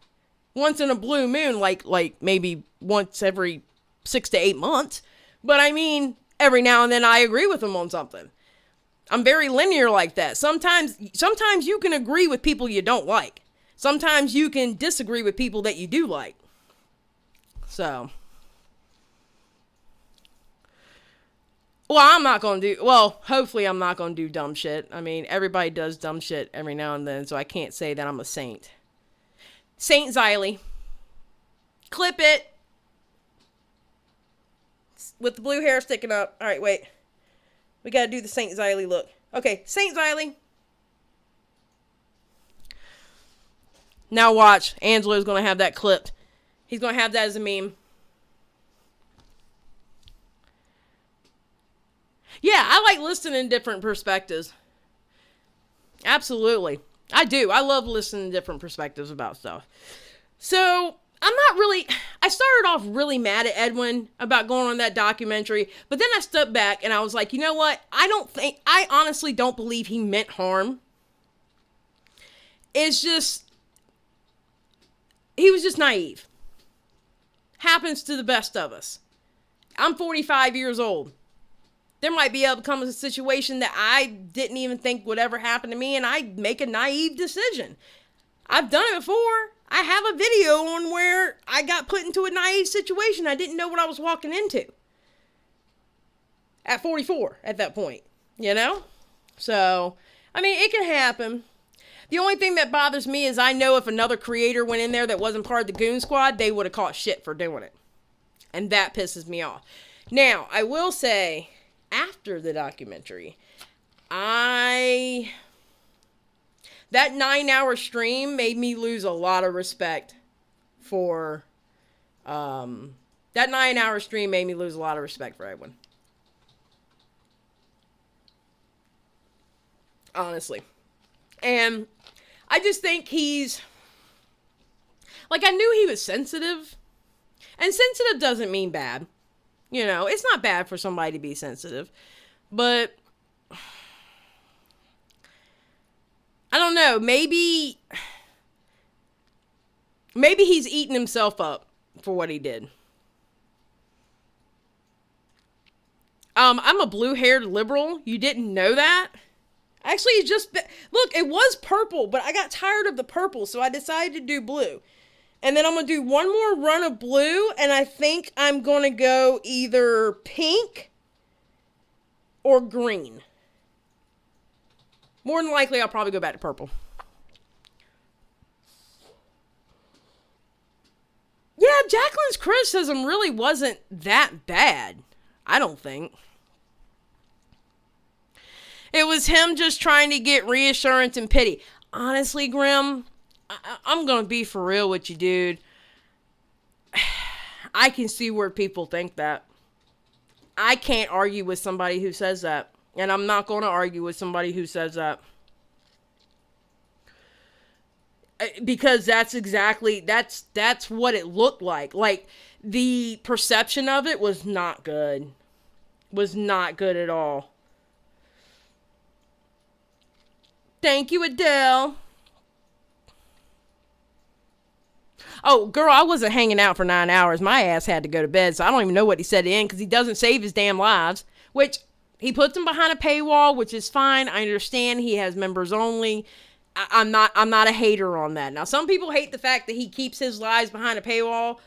Once in a blue moon, like maybe once every 6 to 8 months. But I mean, every now and then I agree with him on something. I'm very linear like that. Sometimes you can agree with people you don't like. Sometimes you can disagree with people that you do like. So. Well, hopefully I'm not going to do dumb shit. I mean, everybody does dumb shit every now and then, so I can't say that I'm a saint. Saint Xylee. Clip it. With the blue hair sticking up. Alright, wait. We gotta do the Saint Xylee look. Okay, Saint Xylee. Now watch. Angelo's gonna have that clipped. He's gonna have that as a meme. Yeah, I like listening to different perspectives. Absolutely. I do. I love listening to different perspectives about stuff. So, I started off really mad at Edwin about going on that documentary, but then I stepped back and I was like, you know what? I honestly don't believe he meant harm. It's just, he was just naive. Happens to the best of us. I'm 45 years old. There might be able to come a situation that I didn't even think would ever happen to me, and I make a naive decision. I've done it before. I have a video on where I got put into a naive situation. I didn't know what I was walking into. At 44, at that point. You know? So, I mean, it can happen. The only thing that bothers me is I know if another creator went in there that wasn't part of the Goon Squad, they would have caught shit for doing it. And that pisses me off. Now, I will say, after the documentary, that 9-hour stream made me lose a lot of respect for, that 9-hour stream made me lose a lot of respect for Edwin. Honestly. And I just think he's, like, I knew he was sensitive. And sensitive doesn't mean bad. You know, it's not bad for somebody to be sensitive. But I don't know, maybe he's eating himself up for what he did. I'm a blue-haired liberal. You didn't know that? Actually, look, it was purple, but I got tired of the purple, so I decided to do blue. And then I'm going to do one more run of blue, and I think I'm going to go either pink or green. More than likely, I'll probably go back to purple. Yeah, Jacqueline's criticism really wasn't that bad. I don't think. It was him just trying to get reassurance and pity. Honestly, Grim, I'm going to be for real with you, dude. I can see where people think that. I can't argue with somebody who says that. And I'm not going to argue with somebody who says that. Because that's exactly, that's what it looked like. Like, the perception of it was not good. Was not good at all. Thank you, Adele. Oh, girl, I wasn't hanging out for 9 hours. My ass had to go to bed, so I don't even know what he said in, because he doesn't save his damn lives. Which, he puts them behind a paywall, which is fine. I understand he has members only. I'm not a hater on that. Now, some people hate the fact that he keeps his lives behind a paywall.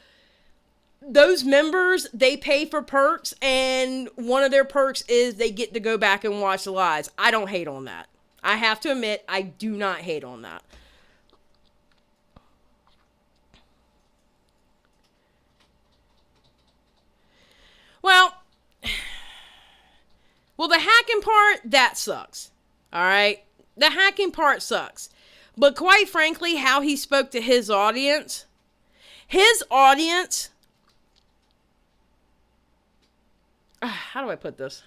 Those members, they pay for perks, and one of their perks is they get to go back and watch the lives. I don't hate on that. I have to admit, I do not hate on that. Well, the hacking part, that sucks. All right? The hacking part sucks. But quite frankly, how he spoke to his audience, how do I put this?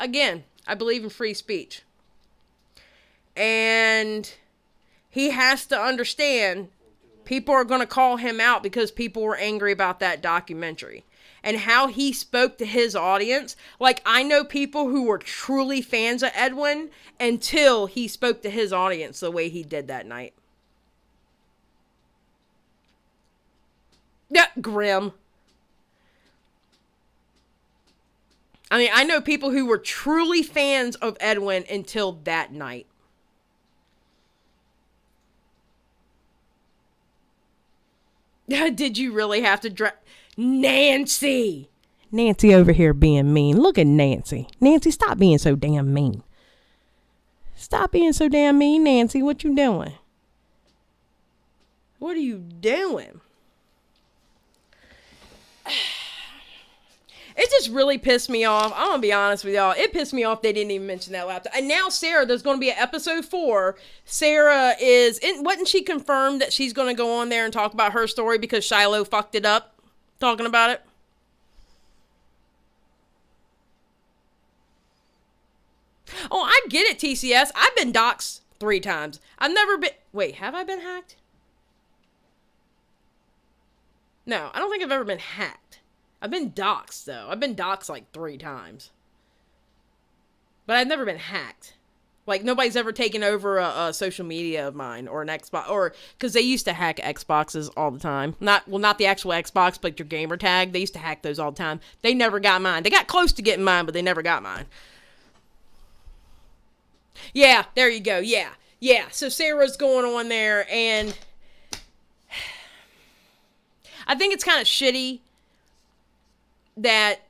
Again, I believe in free speech. And he has to understand people are going to call him out because people were angry about that documentary. And how he spoke to his audience. Like, I know people who were truly fans of Edwin until he spoke to his audience the way he did that night. Yeah, Grim. I mean, I know people who were truly fans of Edwin until that night. Did you really have to Nancy over here being mean. Look at Nancy. Nancy, stop being so damn mean. Stop being so damn mean, Nancy. What you doing? What are you doing? It just really pissed me off. I'm going to be honest with y'all. It pissed me off they didn't even mention that laptop. And now Sarah, there's going to be an episode 4. Sarah wasn't she confirmed that she's going to go on there and talk about her story because Shiloh fucked it up? Talking about it. Oh, I get it, TCS. I've been doxxed 3 times. I've never been... Wait, have I been hacked? No, I don't think I've ever been hacked. I've been doxxed, though. I've been doxxed like 3 times. But I've never been hacked. Like, nobody's ever taken over a social media of mine or an Xbox. Or, because they used to hack Xboxes all the time. Not the actual Xbox, but your gamer tag. They used to hack those all the time. They never got mine. They got close to getting mine, but they never got mine. Yeah, there you go. Yeah. So Sarah's going on there, and I think it's kind of shitty that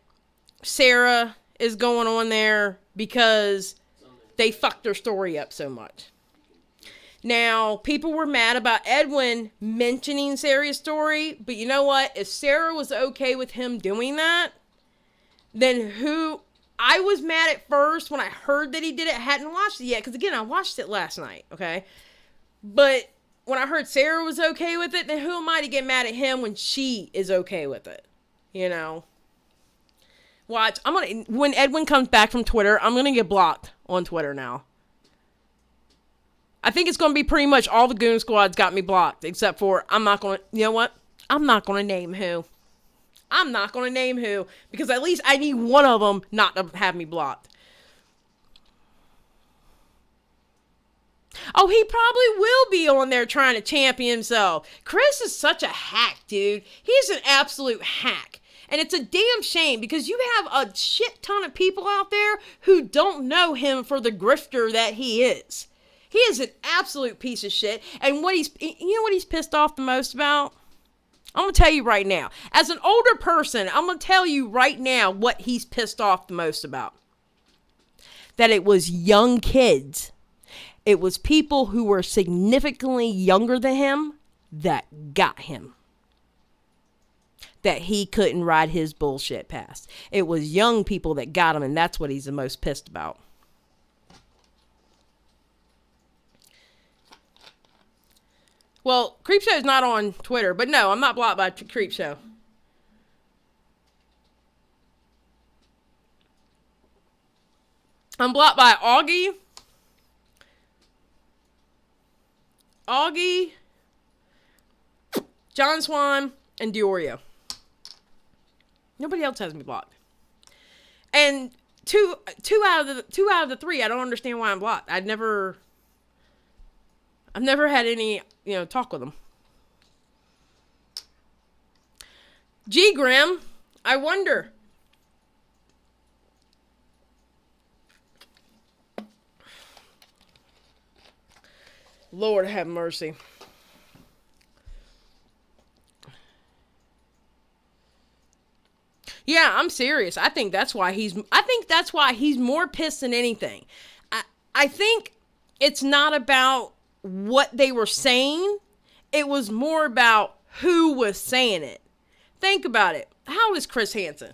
Sarah is going on there because they fucked their story up so much. Now, people were mad about Edwin mentioning Sarah's story, but you know what? If Sarah was okay with him doing that, then who... I was mad at first when I heard that he did it. I hadn't watched it yet, because again, I watched it last night, okay? But when I heard Sarah was okay with it, then who am I to get mad at him when she is okay with it? You know? Watch, when Edwin comes back from Twitter, I'm gonna get blocked on Twitter now. I think it's gonna be pretty much all the Goon Squad's got me blocked, except for, you know what? I'm not gonna name who. I'm not gonna name who, because at least I need one of them not to have me blocked. Oh, he probably will be on there trying to champion himself. Chris is such a hack, dude. He's an absolute hack. And it's a damn shame because you have a shit ton of people out there who don't know him for the grifter that he is. He is an absolute piece of shit. And you know what he's pissed off the most about? I'm going to tell you right now. As an older person, I'm going to tell you right now what he's pissed off the most about. That it was young kids. It was people who were significantly younger than him that got him. That he couldn't ride his bullshit past. It was young people that got him, and that's what he's the most pissed about. Well, Creepshow's not on Twitter, but no, I'm not blocked by Creepshow. I'm blocked by Augie, John Swan, and DeOrio. Nobody else has me blocked. And two out of the three, I don't understand why I'm blocked. I've never had any, talk with them. G Grim, I wonder. Lord have mercy. Yeah, I'm serious. I think that's why he's more pissed than anything. I think it's not about what they were saying. It was more about who was saying it. Think about it. How old is Chris Hansen?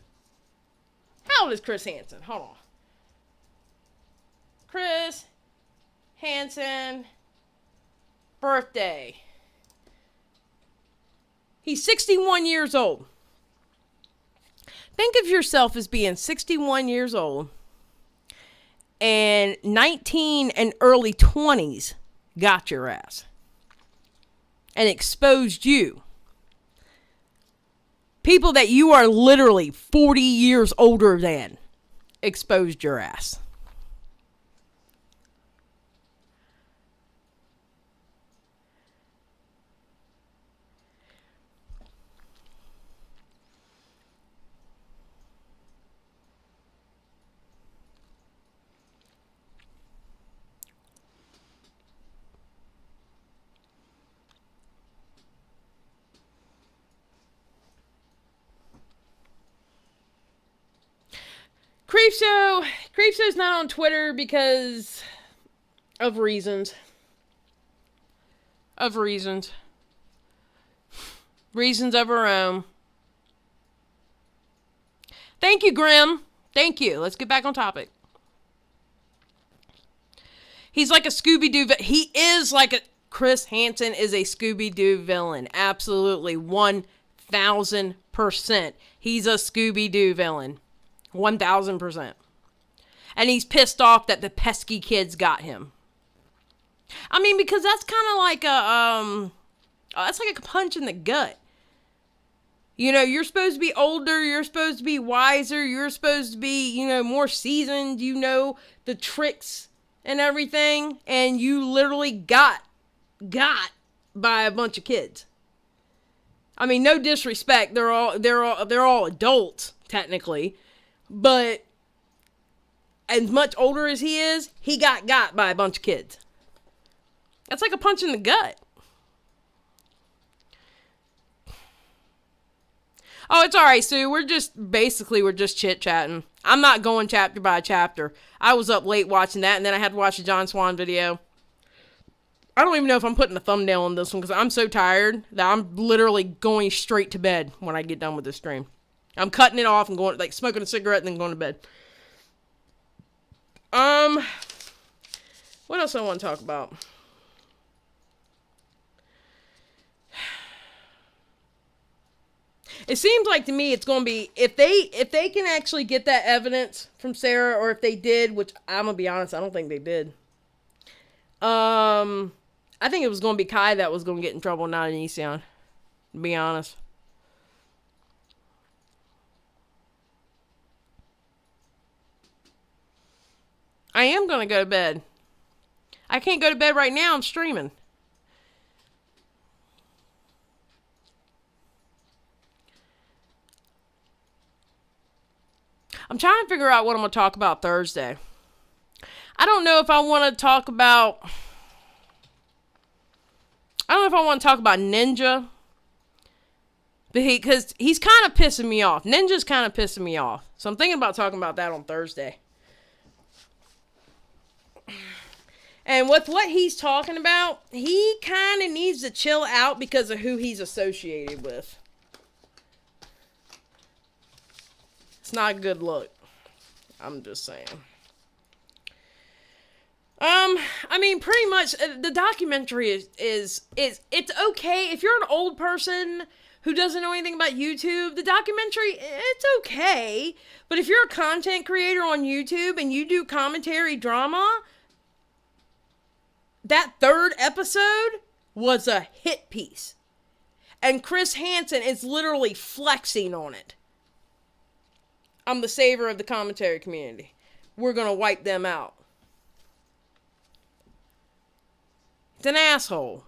Hold on. Chris Hansen birthday. He's 61 years old. Think of yourself as being 61 years old and 19 and early 20s got your ass and exposed you. People that you are literally 40 years older than exposed your ass. Creepshow's not on Twitter because of reasons. Reasons of her own. Thank you, Grim. Thank you. Let's get back on topic. He's like a Scooby-Doo. Chris Hansen is a Scooby-Doo villain. Absolutely. 1,000%. He's a Scooby-Doo villain. 1,000%. And he's pissed off that the pesky kids got him. I mean, because that's kind of like that's like a punch in the gut. You're supposed to be older, you're supposed to be wiser, you're supposed to be, more seasoned, the tricks and everything, and you literally got by a bunch of kids. I mean, no disrespect, they're all adults technically. But as much older as he is, he got by a bunch of kids. That's like a punch in the gut. Oh, it's all right, Sue. We're just chit-chatting. I'm not going chapter by chapter. I was up late watching that, and then I had to watch the John Swan video. I don't even know if I'm putting a thumbnail on this one because I'm so tired that I'm literally going straight to bed when I get done with this stream. I'm cutting it off and going, smoking a cigarette and then going to bed. What else I want to talk about? It seems like to me it's going to be, if they can actually get that evidence from Sarah, or if they did, which I'm going to be honest, I don't think they did. I think it was going to be Kai that was going to get in trouble, not Onision, to be honest. I am going to go to bed. I can't go to bed right now. I'm streaming. I'm trying to figure out what I'm going to talk about Thursday. I don't know if I want to talk about Ninja. Because he's kind of pissing me off. Ninja's kind of pissing me off. So I'm thinking about talking about that on Thursday. And with what he's talking about, he kind of needs to chill out because of who he's associated with. It's not a good look. I'm just saying. I mean, pretty much the documentary is it's okay if you're an old person who doesn't know anything about YouTube. The documentary, it's okay, but if you're a content creator on YouTube and you do commentary drama, that third episode was a hit piece, and Chris Hansen is literally flexing on it. I'm the savior of the commentary community. We're gonna wipe them out. It's an asshole.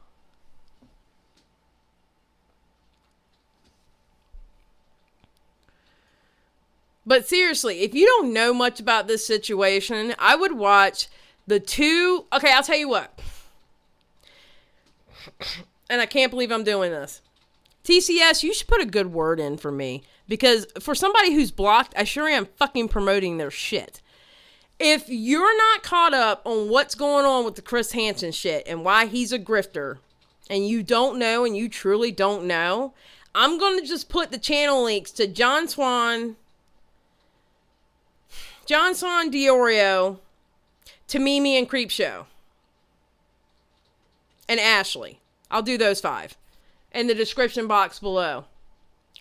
But seriously, if you don't know much about this situation, I would watch the two... Okay, I'll tell you what. And I can't believe I'm doing this. TCS, you should put a good word in for me. Because for somebody who's blocked, I sure am fucking promoting their shit. If you're not caught up on what's going on with the Chris Hansen shit and why he's a grifter, and you don't know and you truly don't know, I'm going to just put the channel links to John Swan, DeOrio, to Mimi and Creepshow, and Ashley. I'll do those 5 in the description box below.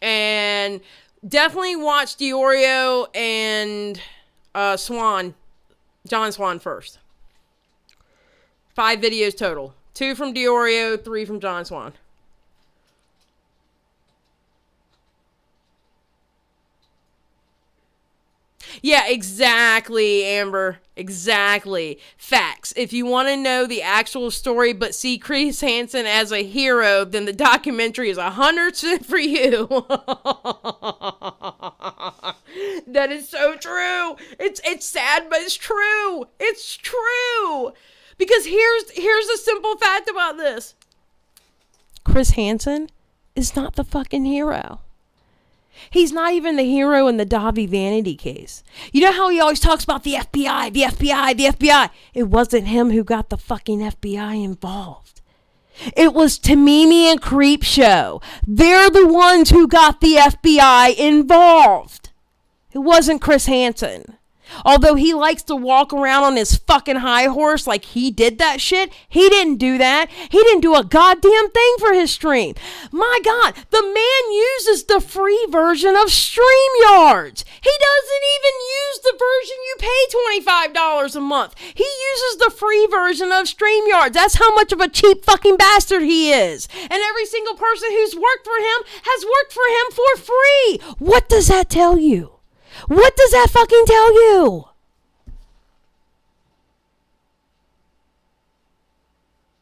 And definitely watch DeOrio and Swan, John Swan first. 5 videos total. 2 from DeOrio, 3 from John Swan. Yeah, exactly, Amber. Exactly. Facts. If you want to know the actual story but see Chris Hansen as a hero, then the documentary is 100% for you. That is so true. It's sad, but it's true. It's true. Because here's the simple fact about this. Chris Hansen is not the fucking hero. He's not even the hero in the Davi Vanity case. You know how he always talks about the FBI, the FBI, the FBI? It wasn't him who got the fucking FBI involved. It was Tamimi and Creepshow. They're the ones who got the FBI involved. It wasn't Chris Hansen. Although he likes to walk around on his fucking high horse like he did that shit, he didn't do that. He didn't do a goddamn thing for his stream. My God, the man uses the free version of StreamYards. He doesn't even use the version you pay $25 a month. He uses the free version of StreamYards. That's how much of a cheap fucking bastard he is. And every single person who's worked for him has worked for him for free. What does that tell you? What does that fucking tell you?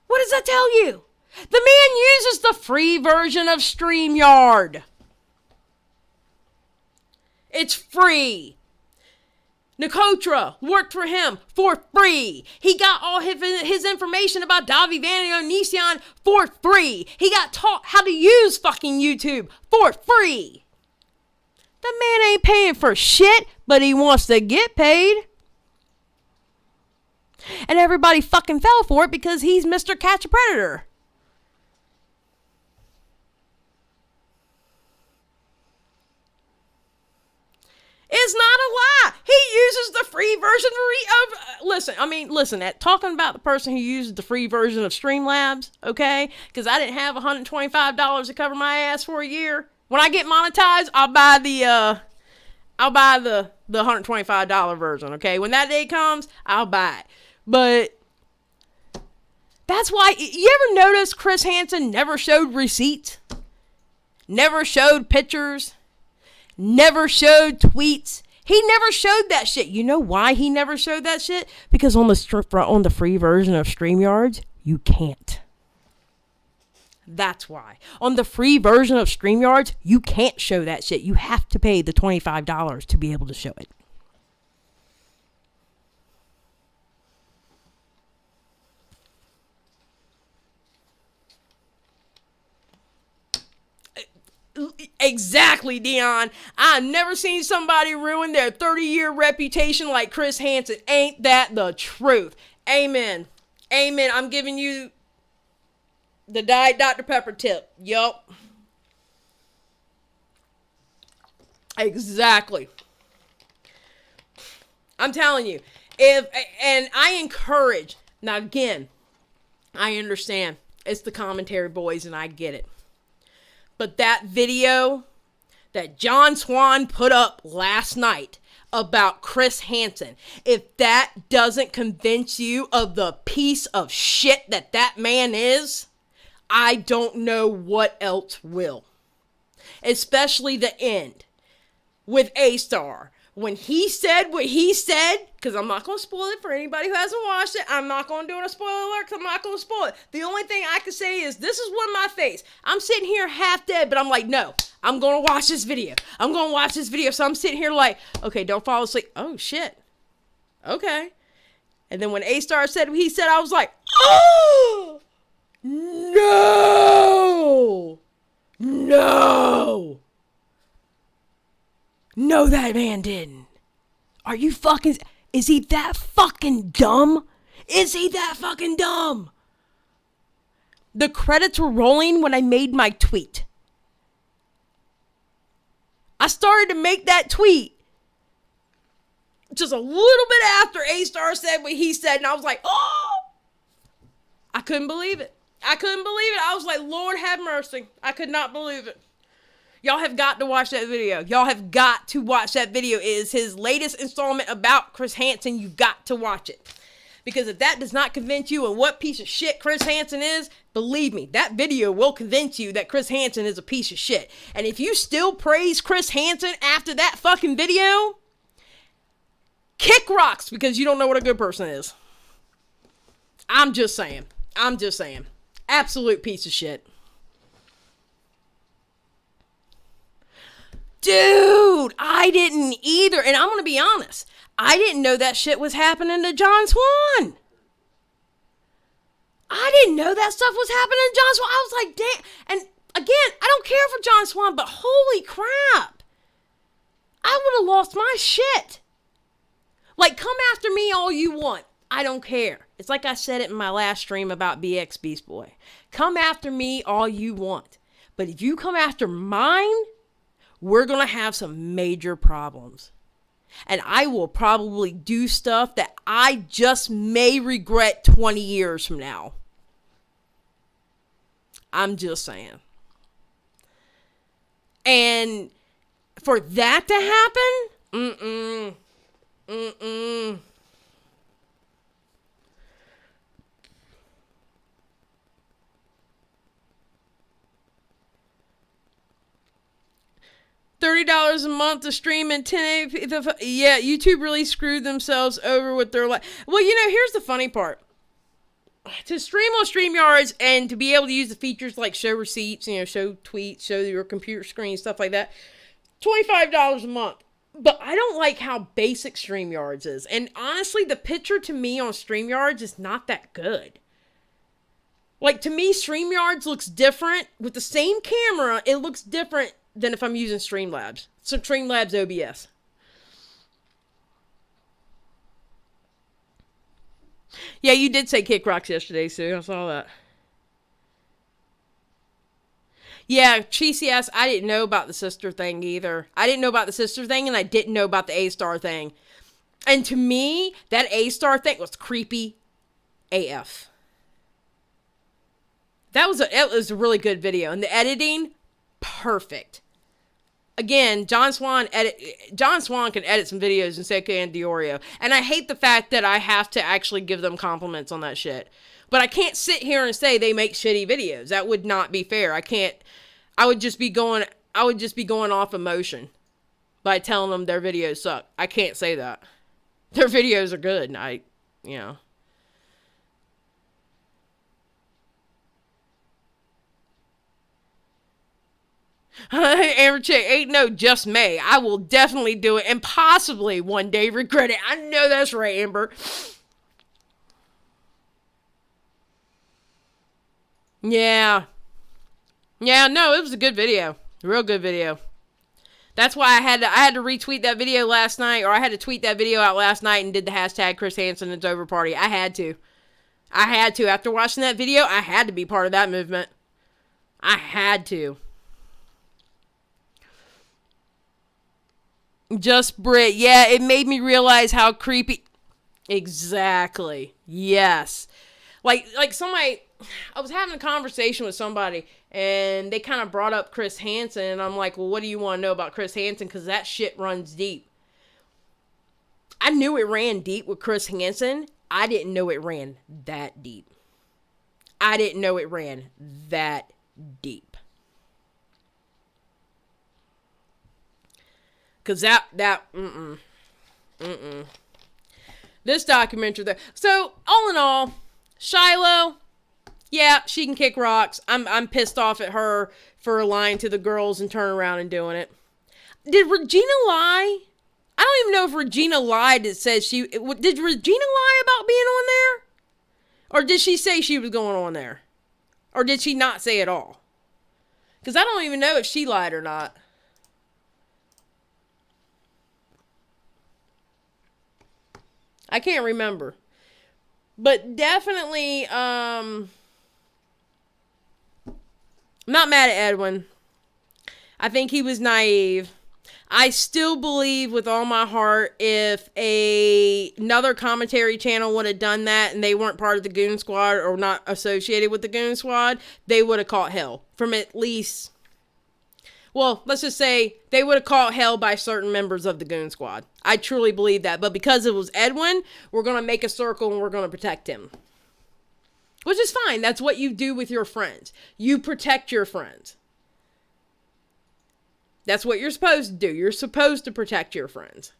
What does that tell you? The man uses the free version of StreamYard. It's free. Nicotra worked for him for free. He got all his information about Davi Vanity and Onision for free. He got taught how to use fucking YouTube for free. The man ain't paying for shit, but he wants to get paid. And everybody fucking fell for it because he's Mr. Catch a Predator. It's not a lie. He uses the free version of... Listen, talking about the person who uses the free version of Streamlabs, okay? Because I didn't have $125 to cover my ass for a year. When I get monetized, I'll buy the $125 version, okay? When that day comes, I'll buy it. But that's why, you ever notice Chris Hansen never showed receipts? Never showed pictures? Never showed tweets? He never showed that shit. You know why he never showed that shit? Because on the free version of StreamYards, you can't. That's why. On the free version of StreamYards, you can't show that shit. You have to pay the $25 to be able to show it. Exactly, Dion. I've never seen somebody ruin their 30-year reputation like Chris Hansen. Ain't that the truth? Amen. Amen. I'm giving you the Diet Dr. Pepper tip. Yup. Exactly. I'm telling you. And I encourage Now, again, I understand. It's the commentary boys, and I get it. But that video that John Swan put up last night about Chris Hansen, if that doesn't convince you of the piece of shit that man is, I don't know what else will. Especially the end with A-Star. When he said what he said, because I'm not going to spoil it for anybody who hasn't watched it. I'm not going to do a spoiler alert because I'm not going to spoil it. The only thing I can say is this is one of my face. I'm sitting here half dead, but I'm like, no, I'm going to watch this video. I'm going to watch this video. So I'm sitting here like, okay, don't fall asleep. Oh, shit. Okay. And then when A-Star said what he said, I was like, oh, no. No. No, that man didn't. Are you fucking... Is he that fucking dumb? Is he that fucking dumb? The credits were rolling when I made my tweet. I started to make that tweet just a little bit after A-Star said what he said, and I was like, oh! I couldn't believe it. I couldn't believe it. I was like, Lord have mercy. I could not believe it. Y'all have got to watch that video. Y'all have got to watch that video. It is his latest installment about Chris Hansen. You've got to watch it. Because if that does not convince you of what piece of shit Chris Hansen is, believe me, that video will convince you that Chris Hansen is a piece of shit. And if you still praise Chris Hansen after that fucking video, kick rocks because you don't know what a good person is. I'm just saying. I'm just saying. Absolute piece of shit. Dude, I didn't either. And I'm going to be honest. I didn't know that shit was happening to John Swan. I didn't know that stuff was happening to John Swan. I was like, damn. And again, I don't care for John Swan, but holy crap. I would have lost my shit. Like, come after me all you want. I don't care. It's like I said it in my last stream about BX Beast Boy. Come after me all you want. But if you come after mine, we're going to have some major problems. And I will probably do stuff that I just may regret 20 years from now. I'm just saying. And for that to happen, $30 a month to stream in 1080p. Yeah, YouTube really screwed themselves over with their life. Well, you know, here's the funny part. To stream on StreamYards and to be able to use the features like show receipts, you know, show tweets, show your computer screen, stuff like that, $25 a month. But I don't like how basic StreamYards is. And honestly, the picture to me on StreamYards is not that good. Like, to me, StreamYards looks different. With the same camera, it looks different than if I'm using Streamlabs. So Streamlabs OBS. Yeah, you did say kick rocks yesterday, Sue. I saw that. Yeah, cheesy ass, I didn't know about the sister thing either. I didn't know about the sister thing, and I didn't know about the A-Star thing. And to me, that A-Star thing was creepy AF. It was a really good video. And the editing, perfect. Again, John Swan can edit some videos and say, okay, and DeOrio. And I hate the fact that I have to actually give them compliments on that shit. But I can't sit here and say they make shitty videos. That would not be fair. I would just be going off emotion by telling them their videos suck. I can't say that. Their videos are good, and you know. Amber Chick, ain't no just May. I will definitely do it and possibly one day regret it. I know that's right, Amber. Yeah. Yeah, no, it was a good video. Real good video. That's why I had to retweet that video last night, or I had to tweet that video out last night and did the hashtag Chris Hansen It's Over party. I had to. After watching that video, I had to be part of that movement. I had to. Just Brit. Yeah, it made me realize how creepy. Exactly. Yes. Like somebody, I was having a conversation with somebody and they kind of brought up Chris Hansen, and I'm like, well, what do you want to know about Chris Hansen? Because that shit runs deep. I knew it ran deep with Chris Hansen. I didn't know it ran that deep. I didn't know it ran that deep. Because this documentary there. So, all in all, Shiloh, yeah, she can kick rocks. I'm pissed off at her for lying to the girls and turning around and doing it. Did Regina lie? I don't even know if Regina lied. It says she... Did Regina lie about being on there? Or did she say she was going on there? Or did she not say at all? Because I don't even know if she lied or not. I can't remember. But definitely, I'm not mad at Edwin. I think he was naive. I still believe with all my heart if another commentary channel would have done that and they weren't part of the Goon Squad or not associated with the Goon Squad, they would have caught hell from at least... Well, let's just say they would have caught hell by certain members of the Goon Squad. I truly believe that. But because it was Edwin, we're going to make a circle and we're going to protect him. Which is fine. That's what you do with your friends. You protect your friends. That's what you're supposed to do. You're supposed to protect your friends.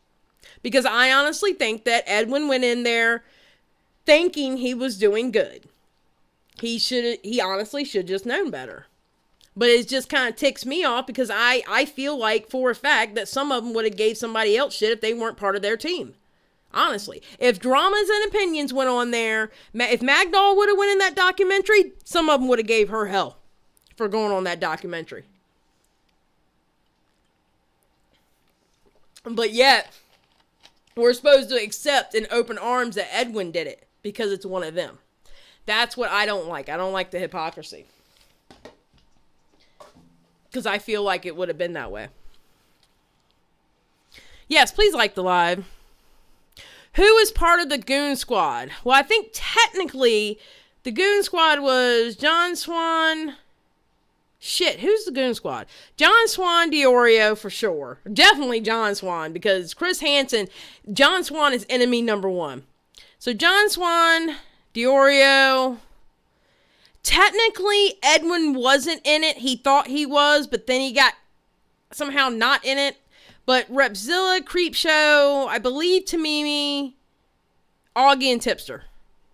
Because I honestly think that Edwin went in there thinking he was doing good. He honestly should just known better. But it just kind of ticks me off because I feel like for a fact that some of them would have gave somebody else shit if they weren't part of their team. Honestly. If Dramas and Opinions went on there, if Magdal would have went in that documentary, some of them would have gave her hell for going on that documentary. But yet, we're supposed to accept in open arms that Edwin did it because it's one of them. That's what I don't like. I don't like the hypocrisy. Because I feel like it would have been that way. Yes, please like the live. Who is part of the Goon Squad? Well, I think technically the Goon Squad was John Swan... Shit, who's the Goon Squad? John Swan, DeOrio for sure. Definitely John Swan, because Chris Hansen, John Swan is enemy number one. So John Swan, DeOrio. Technically, Edwin wasn't in it. He thought he was, but then he got somehow not in it. But Repzilla, Creepshow, I believe Tamimi, Augie, and Tipster.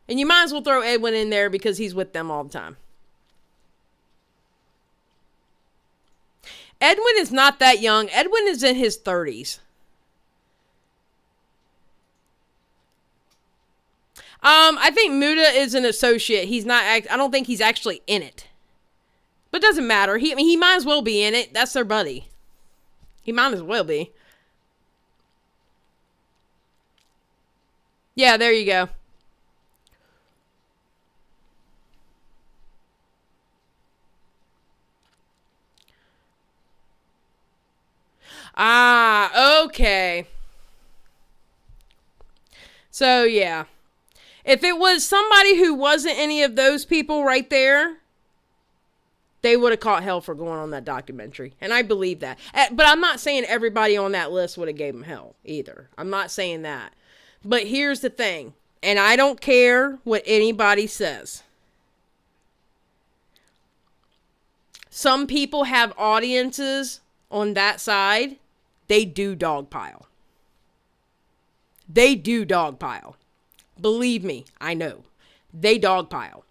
And you might as well throw Edwin in there because he's with them all the time. Edwin is not that young. Edwin is in his 30s. I think Muda is an associate. He's not. I don't think he's actually in it. But it doesn't matter. He might as well be in it. That's their buddy. He might as well be. Yeah, there you go. Ah, okay. So, yeah. If it was somebody who wasn't any of those people right there, they would have caught hell for going on that documentary. And I believe that. But I'm not saying everybody on that list would have gave them hell either. I'm not saying that. But here's the thing. And I don't care what anybody says. Some people have audiences on that side. They do dogpile. They do dogpile. Believe me, I know. They dogpile.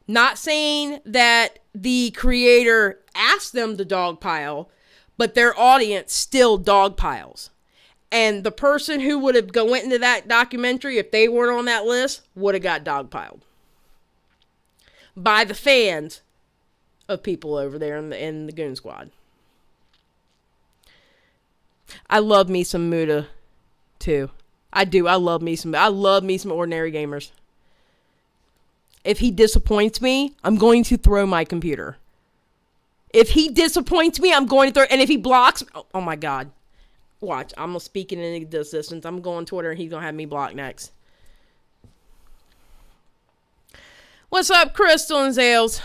Not saying that the creator asked them to dogpile, but their audience still dogpiles. And the person who would have went into that documentary, if they weren't on that list, would have got dogpiled. By the fans of people over there in the Goon Squad. I love me some Muda, too. I do. I love me some Ordinary Gamers. If he disappoints me, I'm going to throw my computer. If he disappoints me, I'm going to throw... And if he blocks... Oh my God. Watch. I'm speaking in existence. I'm going on Twitter and he's going to have me blocked next. What's up, Crystal and Zales?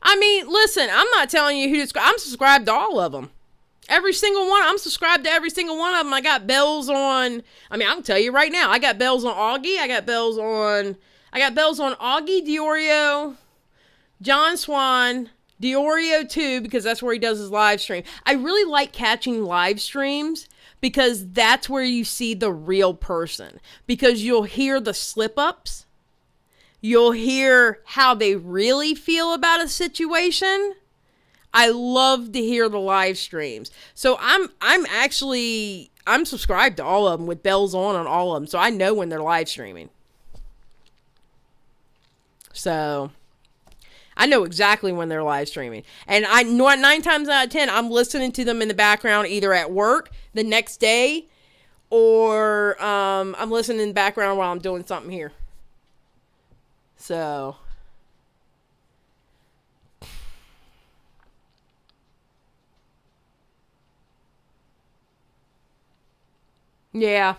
I mean, listen, I'm not telling you who to subscribe. I'm subscribed to all of them. Every single one. I'm subscribed to every single one of them. I got bells on. I mean, I can tell you right now. I got bells on Augie. I got bells on Augie, DeOrio, John Swan, DeOrio too, because that's where he does his live stream. I really like catching live streams because that's where you see the real person. Because you'll hear the slip-ups. You'll hear how they really feel about a situation. I love to hear the live streams. So I'm subscribed to all of them with bells on all of them. So I know when they're live streaming. So I know exactly when they're live streaming. And I know 9 times out of 10, I'm listening to them in the background either at work the next day or I'm listening in the background while I'm doing something here. So, yeah.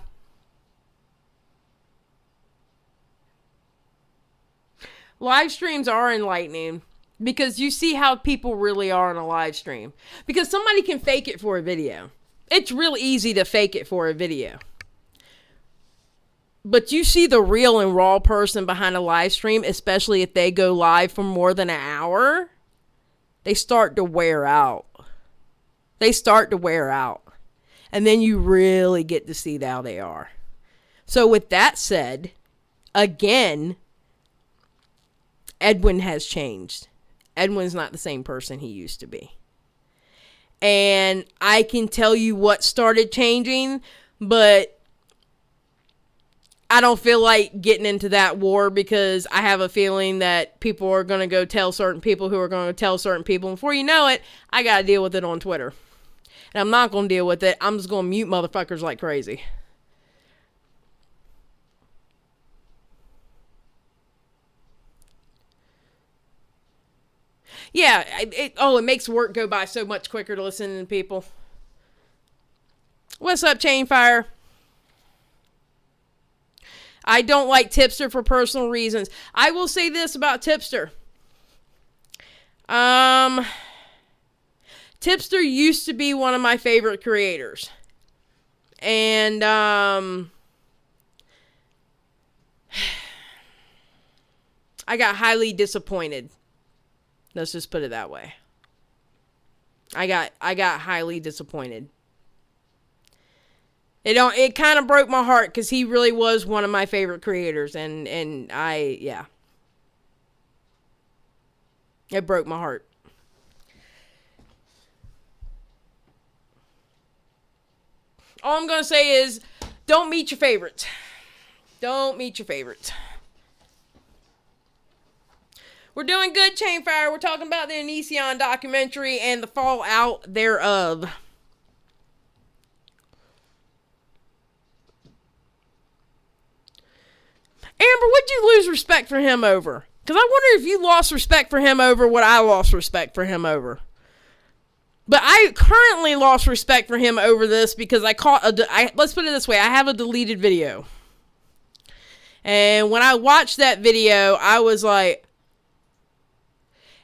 Live streams are enlightening because you see how people really are on a live stream. Because somebody can fake it for a video. It's real easy to fake it for a video. But you see the real and raw person behind a live stream, especially if they go live for more than an hour, they start to wear out. And then you really get to see how they are. So with that said, again, Edwin has changed. Edwin's not the same person he used to be. And I can tell you what started changing, but I don't feel like getting into that war because I have a feeling that people are going to go tell certain people who are going to tell certain people. And before you know it, I got to deal with it on Twitter. And I'm not going to deal with it. I'm just going to mute motherfuckers like crazy. Yeah, it makes work go by so much quicker to listen to people. What's up, Chainfire? I don't like Tipster for personal reasons. I will say this about Tipster. Tipster used to be one of my favorite creators. And, I got highly disappointed. Let's just put it that way. I got highly disappointed. It kind of broke my heart because he really was one of my favorite creators, and yeah. It broke my heart. All I'm going to say is, don't meet your favorites. Don't meet your favorites. We're doing good, Chainfire. We're talking about the Onision documentary and the fallout thereof. Amber, what'd you lose respect for him over? Because I wonder if you lost respect for him over what I lost respect for him over. But I currently lost respect for him over this because I caught let's put it this way. I have a deleted video. And when I watched that video, I was like...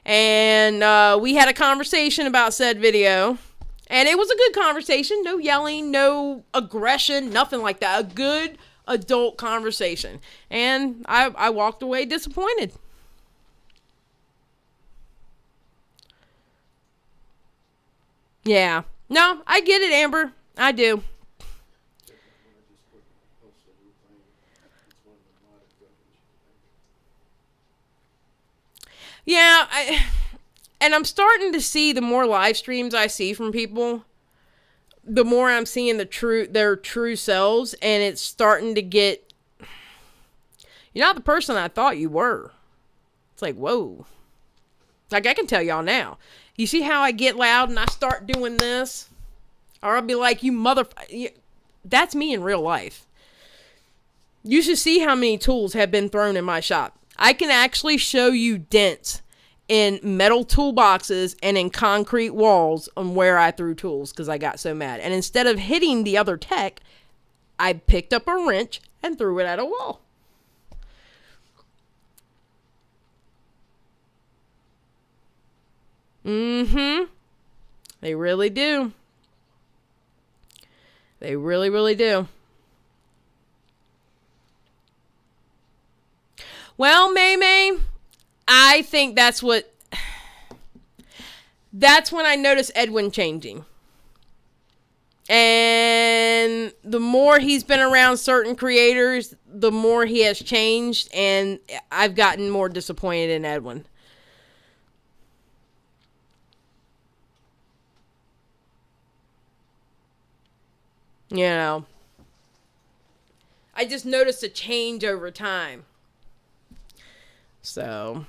And we had a conversation about said video. And it was a good conversation. No yelling, no aggression, nothing like that. A good adult conversation. And I walked away disappointed. Yeah. No, I get it, Amber. I do. Yeah, and I'm starting to see the more live streams I see from people, the more I'm seeing their true selves, and it's starting to get, you're not the person I thought you were. It's like, whoa. Like, I can tell y'all now. You see how I get loud and I start doing this? Or I'll be like, you motherfucker. That's me in real life. You should see how many tools have been thrown in my shop. I can actually show you dents in metal toolboxes and in concrete walls on where I threw tools because I got so mad. And instead of hitting the other tech, I picked up a wrench and threw it at a wall. Mm-hmm. They really do. They really, really do. Well, May, I think that's when I noticed Edwin changing. And the more he's been around certain creators, the more he has changed, and I've gotten more disappointed in Edwin. You know, I just noticed a change over time. So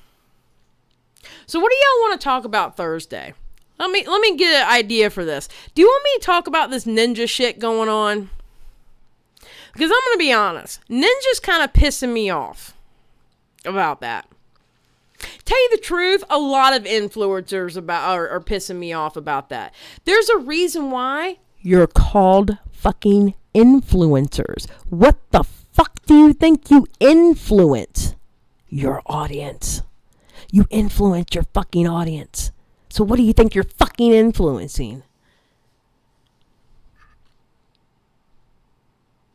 what do y'all want to talk about Thursday? Let me get an idea for this. Do you want me to talk about this ninja shit going on? Because I'm going to be honest. Ninja's kind of pissing me off about that. Tell you the truth, a lot of influencers are pissing me off about that. There's a reason why you're called fucking influencers. What the fuck do you think you influence? Your audience. You influence your fucking audience. So what do you think you're fucking influencing?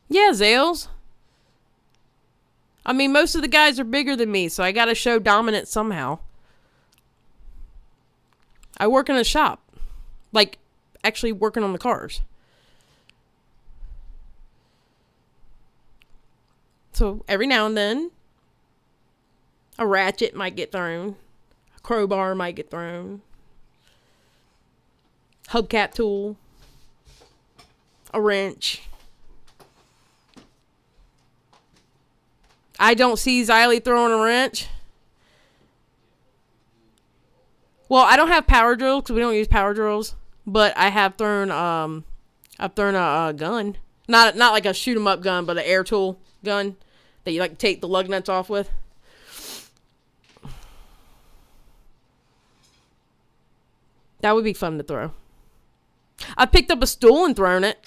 Yeah, Zales. I mean, most of the guys are bigger than me, so I gotta show dominance somehow. I work in a shop. Like, actually working on the cars. So every now and then, a ratchet might get thrown. A crowbar might get thrown. Hubcap tool. A wrench. I don't see Xylee throwing a wrench. Well, I don't have power drills because we don't use power drills. But I have thrown I've thrown a gun. Not like a shoot 'em up gun, but an air tool gun that you like take the lug nuts off with. That would be fun to throw. I picked up a stool and thrown it.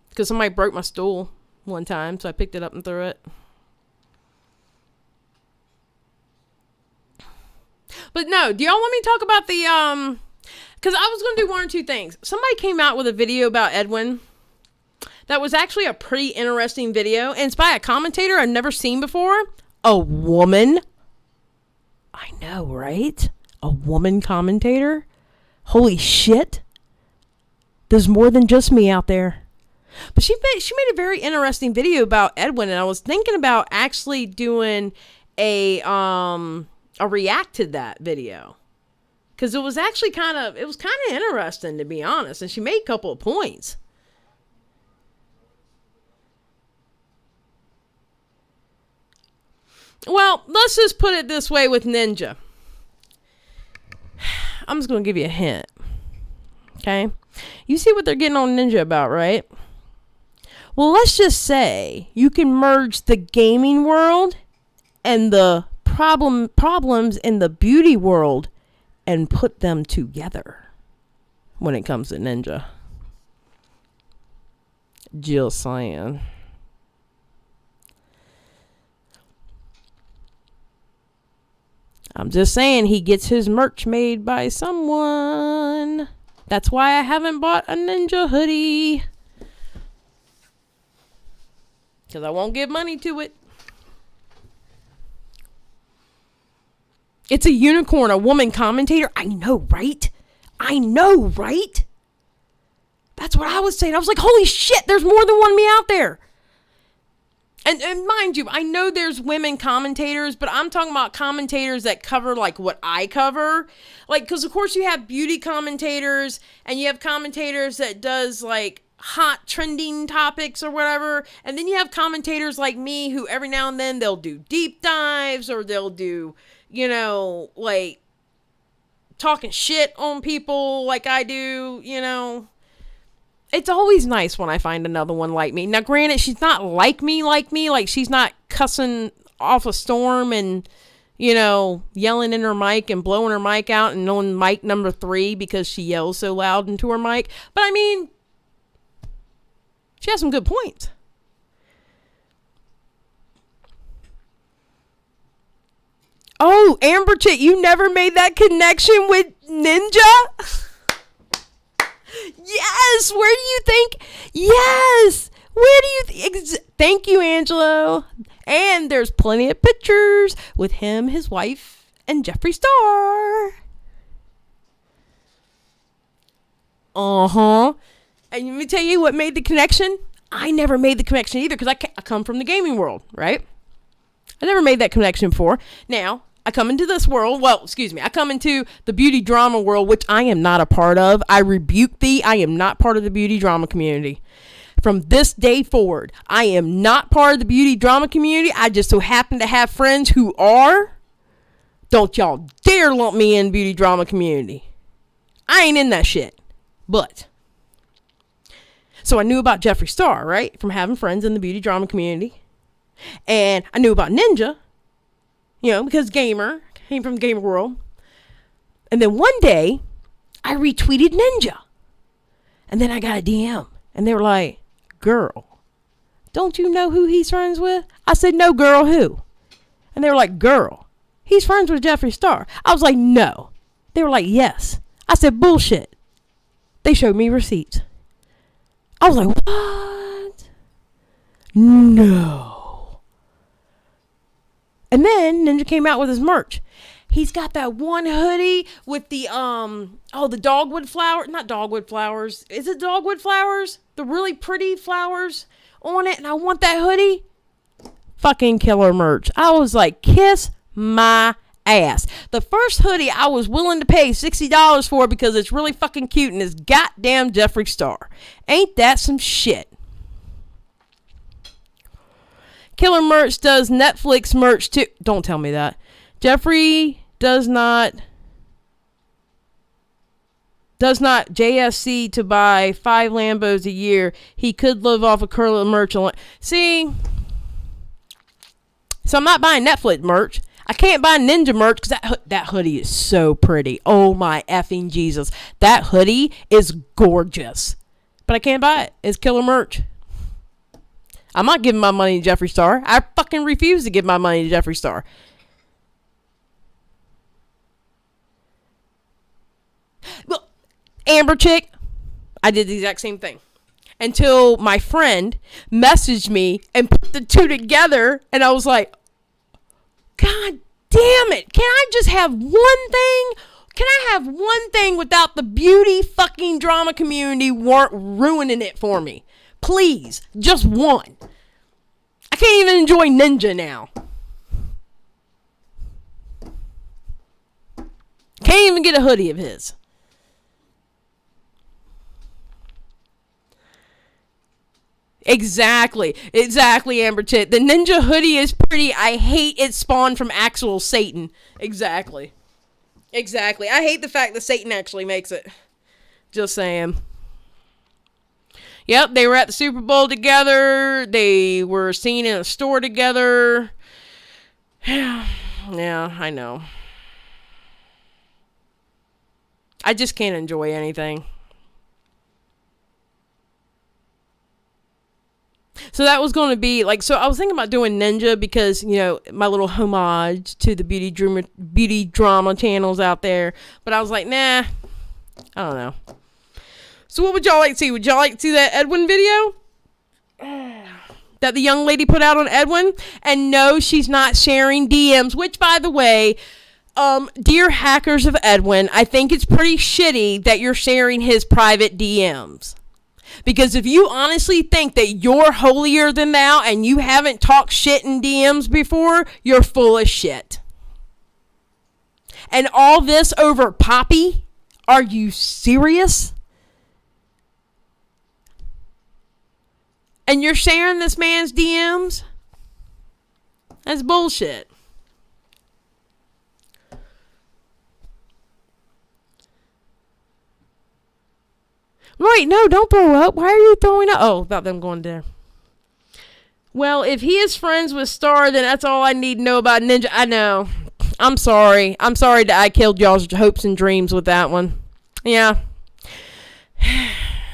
Because somebody broke my stool one time, so I picked it up and threw it. But no, do y'all want me to talk about the, because I was going to do one or two things. Somebody came out with a video about Edwin that was actually a pretty interesting video, and it's by a commentator I've never seen before. A woman. I know, right? A woman commentator? Holy shit. There's more than just me out there. But she made a very interesting video about Edwin, and I was thinking about actually doing a react to that video. Because it was actually kind of interesting, to be honest. And she made a couple of points. Well, let's just put it this way with Ninja. I'm just going to give you a hint. Okay? You see what they're getting on Ninja about, right? Well, let's just say you can merge the gaming world and the problems in the beauty world and put them together when it comes to Ninja. Jill saying. I'm just saying he gets his merch made by someone. That's why I haven't bought a Ninja hoodie. Because I won't give money to it. It's a unicorn, a woman commentator. I know, right? I know, right? That's what I was saying. I was like, holy shit, there's more than one me out there. And mind you, I know there's women commentators, but I'm talking about commentators that cover like what I cover. Like, because of course you have beauty commentators and you have commentators that does like hot trending topics or whatever. And then you have commentators like me who every now and then they'll do deep dives or they'll do, you know, like talking shit on people like I do, you know. It's always nice when I find another one like me. Now, granted, she's not like me. Like, she's not cussing off a storm and, yelling in her mic and blowing her mic out and on mic number 3 because she yells so loud into her mic. But I mean, she has some good points. Oh, Amber Chick, you never made that connection with Ninja? Yes, where do you think? Yes, where do you think? Thank you, Angelo. And there's plenty of pictures with him, his wife, and Jeffree Star. And let me tell you what made the connection. I never made the connection either because I come from the gaming world, right? I never made that connection before. Now, I come into this world. Well, excuse me. I come into the beauty drama world, which I am not a part of. I rebuke thee. I am not part of the beauty drama community. From this day forward, I am not part of the beauty drama community. I just so happen to have friends who are. Don't y'all dare lump me in beauty drama community. I ain't in that shit. But, so I knew about Jeffree Star, right? From having friends in the beauty drama community. And I knew about Ninja, because gamer, came from the gamer world. And then one day, I retweeted Ninja. And then I got a DM. And they were like, girl, don't you know who he's friends with? I said, no, girl, who? And they were like, girl, he's friends with Jeffree Star. I was like, no. They were like, yes. I said, bullshit. They showed me receipts. I was like, what? No. And then Ninja came out with his merch. He's got that one hoodie with the the dogwood flower, not dogwood flowers. Is it dogwood flowers? The really pretty flowers on it. And I want that hoodie. Fucking killer merch. I was like, kiss my ass. The first hoodie I was willing to pay $60 for because it's really fucking cute and it's goddamn Jeffree Star. Ain't that some shit? Killer Merch does Netflix merch too. Don't tell me that. Jeffree does not JSC to buy 5 Lambos a year. He could live off of Killer Merch. See? So I'm not buying Netflix merch. I can't buy Ninja merch because that hoodie is so pretty. Oh my effing Jesus. That hoodie is gorgeous. But I can't buy it. It's Killer Merch. I'm not giving my money to Jeffree Star. I fucking refuse to give my money to Jeffree Star. Well, Amber Chick, I did the exact same thing. Until my friend messaged me and put the two together, and I was like, God damn it. Can I just have one thing? Can I have one thing without the beauty fucking drama community ruining it for me? Please, just one. I can't even enjoy Ninja now. Can't even get a hoodie of his. Exactly, Amber Tit. The Ninja hoodie is pretty. I hate it spawned from actual Satan. Exactly. I hate the fact that Satan actually makes it. Just saying. Yep, they were at the Super Bowl together. They were seen in a store together. Yeah, I know. I just can't enjoy anything. So that was going to be so I was thinking about doing Ninja because, my little homage to the beauty drama channels out there. But I was like, nah, I don't know. So what would y'all like to see? Would y'all like to see that Edwin video that the young lady put out on Edwin? And no, she's not sharing DMs, which, by the way, dear hackers of Edwin, I think it's pretty shitty that you're sharing his private DMs. Because if you honestly think that you're holier than thou and you haven't talked shit in DMs before, you're full of shit. And all this over Poppy? Are you serious? And you're sharing this man's DMs? That's bullshit. Right, no, don't throw up. Why are you throwing up? Oh, about them going there. Well, if he is friends with Star, then that's all I need to know about Ninja. I know. I'm sorry. I'm sorry that I killed y'all's hopes and dreams with that one. Yeah.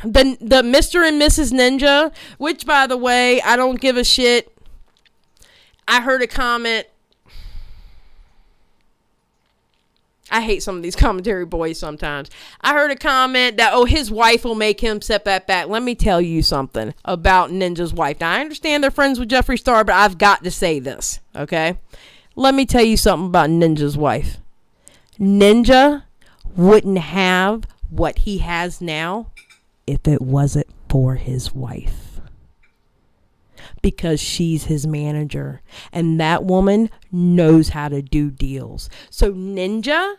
The Mr. and Mrs. Ninja, which, by the way, I don't give a shit. I heard a comment. I hate some of these commentary boys sometimes. I heard a comment that, oh, his wife will make him step that back. Let me tell you something about Ninja's wife. Now, I understand they're friends with Jeffree Star, but I've got to say this, okay? Let me tell you something about Ninja's wife. Ninja wouldn't have what he has now if it wasn't for his wife. Because she's his manager. And that woman knows how to do deals. So Ninja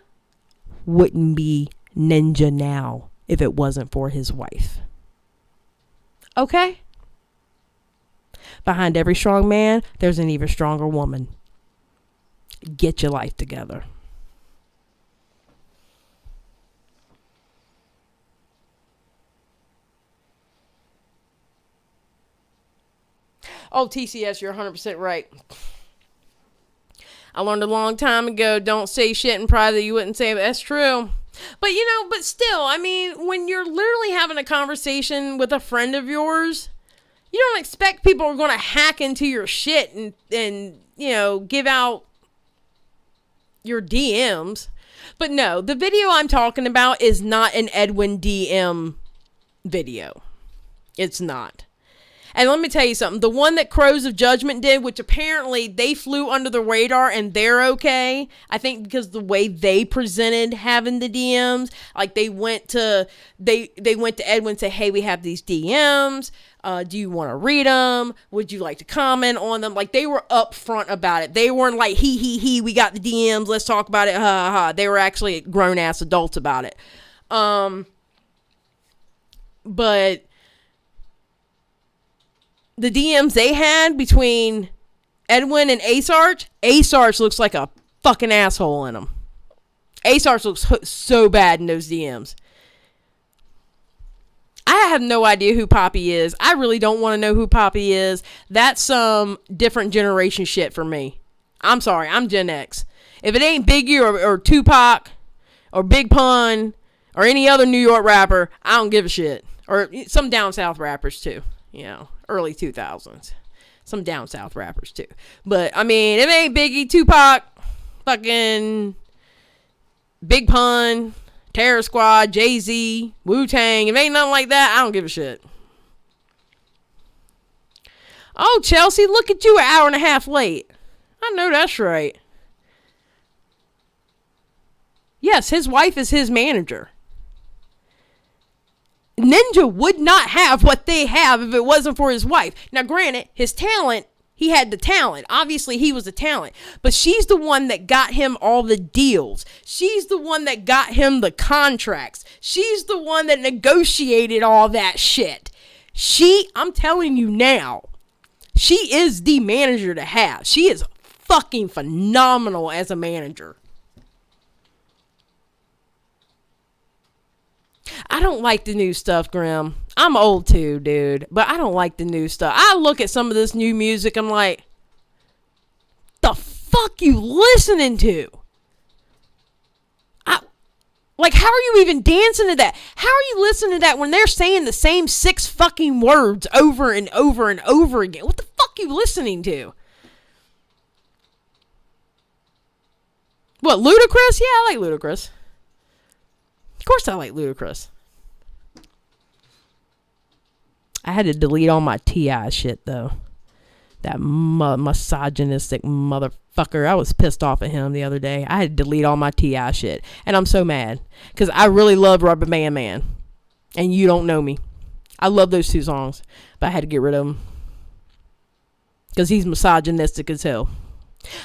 wouldn't be Ninja now if it wasn't for his wife. Okay? Behind every strong man, there's an even stronger woman. Get your life together. Oh, TCS, you're 100% right. I learned a long time ago, don't say shit in private that you wouldn't say, but that's true. But, but still, I mean, when you're literally having a conversation with a friend of yours, you don't expect people are going to hack into your shit and give out your DMs. But no, the video I'm talking about is not an Edwin DM video. It's not. And let me tell you something. The one that Crows of Judgment did, which apparently they flew under the radar and they're okay. I think because the way they presented having the DMs, like they went to Edwin and said, hey, we have these DMs. Do you want to read them? Would you like to comment on them? Like, they were upfront about it. They weren't like, he, we got the DMs. Let's talk about it. Ha, ha, ha. They were actually grown-ass adults about it. But the DMs they had between Edwin and Ace Arch looks like a fucking asshole in them. Ace Arch looks so bad in those DMs. I have no idea who Poppy is. I really don't want to know who Poppy is. That's some different generation shit for me. I'm sorry, I'm Gen X. If it ain't Biggie or Tupac or Big Pun or any other New York rapper, I don't give a shit. Or some down south rappers too. Early 2000s. Some down south rappers too. But, I mean, if it ain't Biggie, Tupac, fucking Big Pun, Terror Squad, Jay-Z, Wu-Tang, if it ain't nothing like that, I don't give a shit. Oh, Chelsea, look at you, an hour and a half late. I know that's right. Yes, his wife is his manager. Ninja would not have what they have if it wasn't for his wife. Now, granted, his talent, he had the talent. Obviously, he was the talent. But she's the one that got him all the deals. She's the one that got him the contracts. She's the one that negotiated all that shit. I'm telling you now, she is the manager to have. She is fucking phenomenal as a manager. I don't like the new stuff, Grim. I'm old too, dude. But I don't like the new stuff. I look at some of this new music, I'm like, the fuck you listening to? Like, how are you even dancing to that? How are you listening to that when they're saying the same 6 fucking words over and over and over again? What the fuck are you listening to? What, Ludacris? Yeah, I like Ludacris. Of course I like Ludacris. I had to delete all my T.I. shit, though. That misogynistic motherfucker. I was pissed off at him the other day. I had to delete all my T.I. shit. And I'm so mad. Because I really love Rubber Band Man. And You Don't Know Me. I love those 2 songs. But I had to get rid of them. Because he's misogynistic as hell.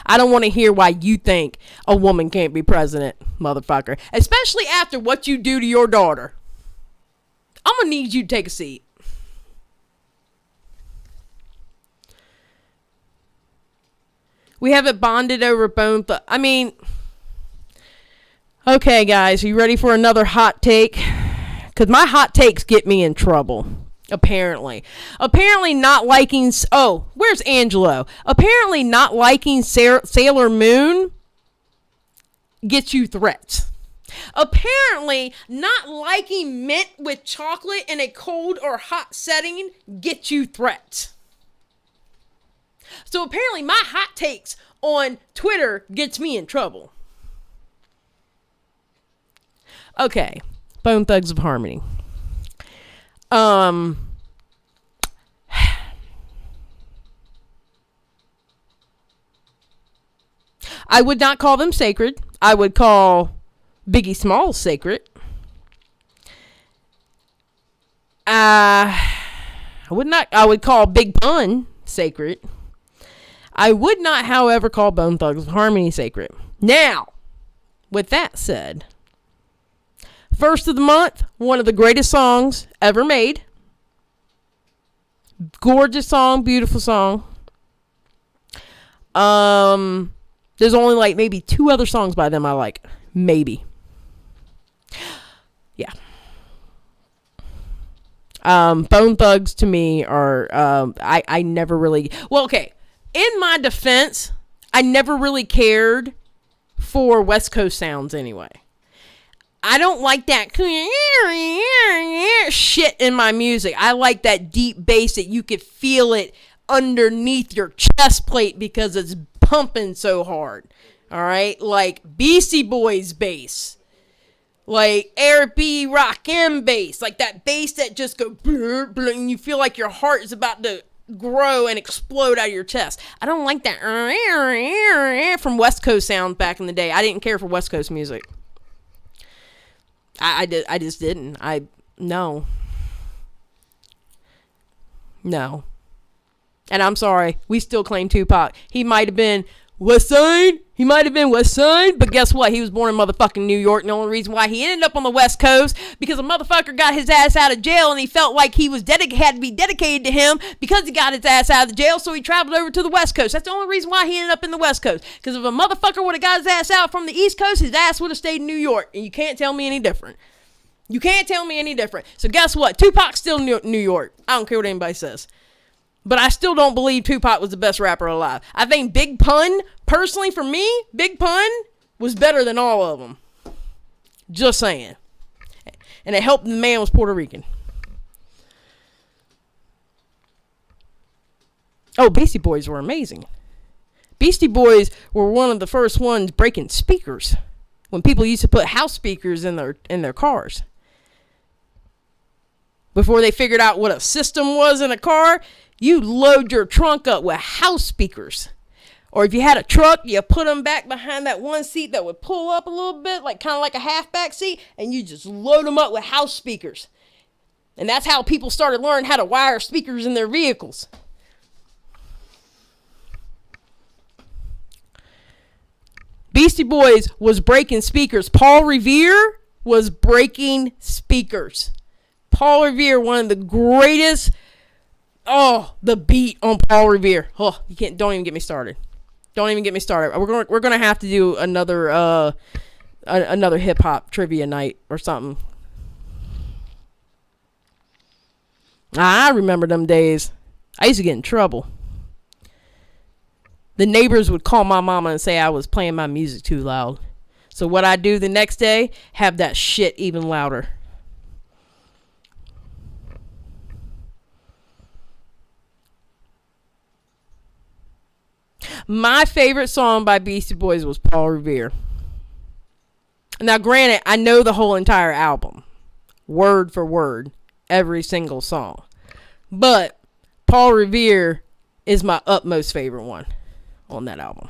I don't want to hear why you think a woman can't be president, motherfucker. Especially after what you do to your daughter. I'm going to need you to take a seat. We haven't bonded over bone. I mean, okay, guys, are you ready for another hot take? Because my hot takes get me in trouble. Apparently not liking. Oh, where's Angelo? Apparently not liking Sailor Moon gets you threats. Apparently, not liking mint with chocolate in a cold or hot setting gets you threats. So apparently my hot takes on Twitter gets me in trouble. Okay, Bone Thugs of Harmony. I would not call them sacred. I would call Biggie Smalls sacred. I would call Big Pun sacred. I would not, however, call Bone Thugs of Harmony sacred. Now, with that said, first of the month, one of the greatest songs ever made. Gorgeous song, beautiful song. There's only like maybe 2 other songs by them I like. Maybe. Yeah. Bone Thugs to me are, I never really, well, okay. In my defense, I never really cared for West Coast sounds anyway. I don't like that shit in my music. I like that deep bass that you could feel it underneath your chest plate because it's pumping so hard. All right? Like Beastie Boys bass. Like Eric B. Rakim bass. Like that bass that just go blur, blur, and you feel like your heart is about to grow and explode out of your chest. I don't like that from West Coast sound back in the day. I didn't care for West Coast music. I just didn't. No. And I'm sorry, we still claim Tupac. He might have been West Side. But guess what? He was born in motherfucking New York. And the only reason why he ended up on the West Coast, because a motherfucker got his ass out of jail and he felt like he was had to be dedicated to him because he got his ass out of the jail, so he traveled over to the West Coast. That's the only reason why he ended up in the West Coast. Because if a motherfucker would have got his ass out from the East Coast, his ass would have stayed in New York. And you can't tell me any different. So guess what? Tupac's still New York. I don't care what anybody says. But I still don't believe Tupac was the best rapper alive. I think Big Pun, personally for me, Big Pun was better than all of them. Just saying. And it helped the man was Puerto Rican. Oh, Beastie Boys were amazing. Beastie Boys were one of the first ones breaking speakers. When people used to put house speakers in their cars. Before they figured out what a system was in a car, you load your trunk up with house speakers. Or if you had a truck, you put them back behind that one seat that would pull up a little bit, like kind of like a halfback seat, and you just load them up with house speakers. And that's how people started learning how to wire speakers in their vehicles. Beastie Boys was breaking speakers. Paul Revere was breaking speakers. Paul Revere, one of the greatest. Oh, the beat on Paul Revere. Oh, don't even get me started. We're gonna have to do another hip hop trivia night or something. I remember them days. I used to get in trouble. The neighbors would call my mama and say I was playing my music too loud. So what I do the next day, have that shit even louder. My favorite song by Beastie Boys was Paul Revere. Now, granted, I know the whole entire album. Word for word. Every single song. But Paul Revere is my utmost favorite one on that album.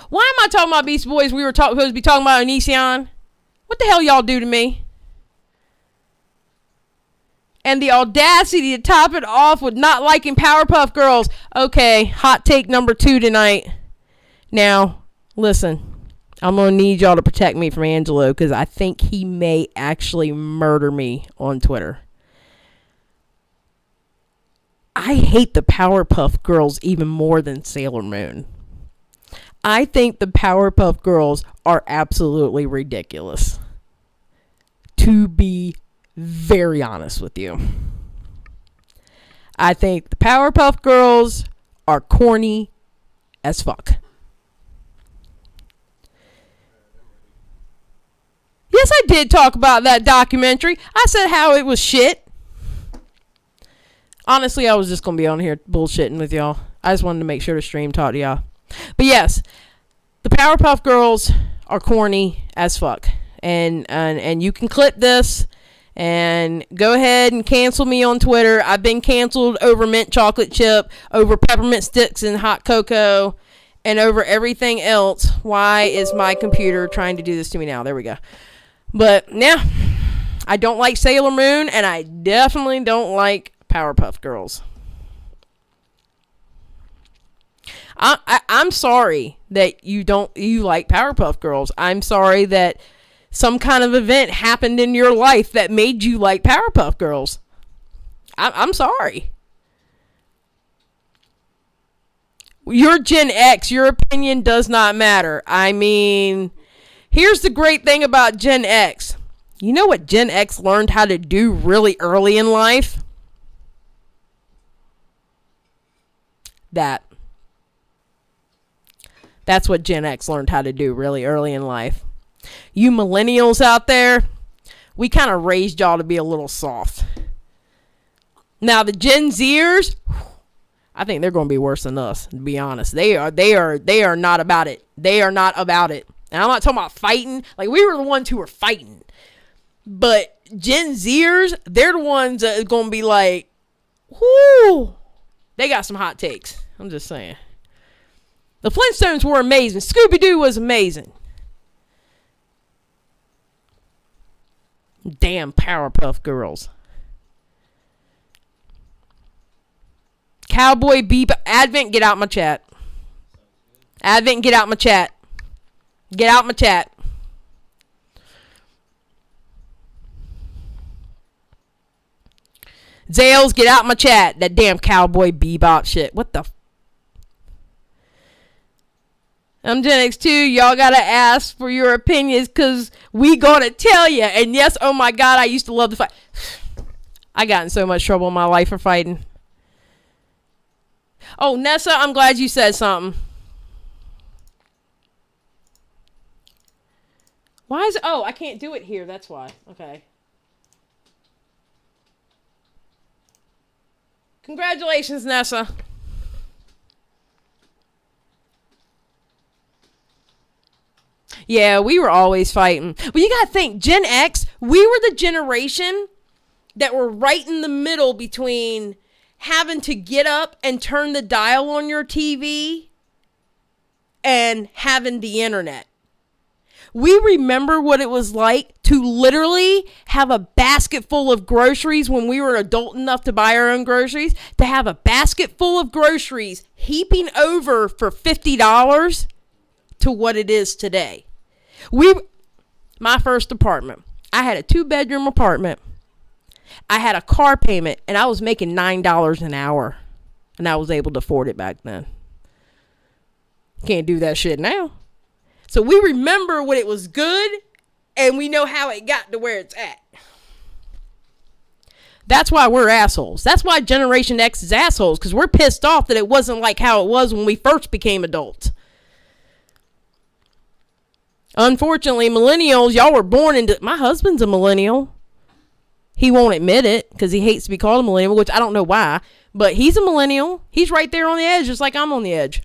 Why am I talking about Beastie Boys? We were supposed to be talking about Onision. What the hell y'all do to me? And the audacity to top it off with not liking Powerpuff Girls. Okay, hot take number 2 tonight. Now, listen. I'm going to need y'all to protect me from Angelo because I think he may actually murder me on Twitter. I hate the Powerpuff Girls even more than Sailor Moon. I think the Powerpuff Girls are absolutely ridiculous. To be very honest with you. I think the Powerpuff Girls are corny as fuck. Yes, I did talk about that documentary. I said how it was shit. Honestly, I was just going to be on here bullshitting with y'all. I just wanted to make sure the stream talked to y'all. But yes, the Powerpuff Girls are corny as fuck. And you can clip this and go ahead and cancel me on Twitter. I've been canceled over mint chocolate chip, over peppermint sticks and hot cocoa, and over everything else. Why is my computer trying to do this to me now? There we go. But yeah, I don't like Sailor Moon, and I definitely don't like Powerpuff Girls. I'm sorry that you like Powerpuff Girls. I'm sorry that some kind of event happened in your life that made you like Powerpuff Girls. I'm sorry. You're Gen X. Your opinion does not matter. I mean, here's the great thing about Gen X. You know what Gen X learned how to do really early in life? That's what Gen X learned how to do really early in life. You millennials out there, we kind of raised y'all to be a little soft. Now the Gen Zers, I think they're going to be worse than us, to be honest. They are not about it. They are not about it. And I'm not talking about fighting. Like, we were the ones who were fighting. But Gen Zers, they're the ones that are going to be like, whoo, they got some hot takes. I'm just saying. The Flintstones were amazing. Scooby-Doo was amazing. Damn Powerpuff Girls. Cowboy Bebop. Advent, get out my chat. Advent, get out my chat. Get out my chat. Zales, get out my chat. That damn Cowboy Bebop shit. What the I'm Gen X too. Y'all gotta ask for your opinions, because we gonna tell you. And yes, oh my god, I used to love to fight. I got in so much trouble in my life for fighting. Oh, Nessa, I'm glad you said something. Why is it? Oh, I can't do it here. That's why. Okay. Congratulations, Nessa. Yeah, we were always fighting. But you gotta think, Gen X, we were the generation that were right in the middle between having to get up and turn the dial on your TV and having the internet. We remember what it was like to literally have a basket full of groceries when we were adult enough to buy our own groceries, to have a basket full of groceries heaping over for $50 to what it is today. My first apartment, I had a 2-bedroom apartment. I had a car payment, and I was making $9 an hour, and I was able to afford it back then. Can't do that shit now. So we remember when it was good, and we know how it got to where it's at. That's why we're assholes. That's why Generation X is assholes, because we're pissed off that it wasn't like how it was when we first became adults. Unfortunately, millennials, y'all were born into... My husband's a millennial. He won't admit it because he hates to be called a millennial, which I don't know why. But he's a millennial. He's right there on the edge, just like I'm on the edge.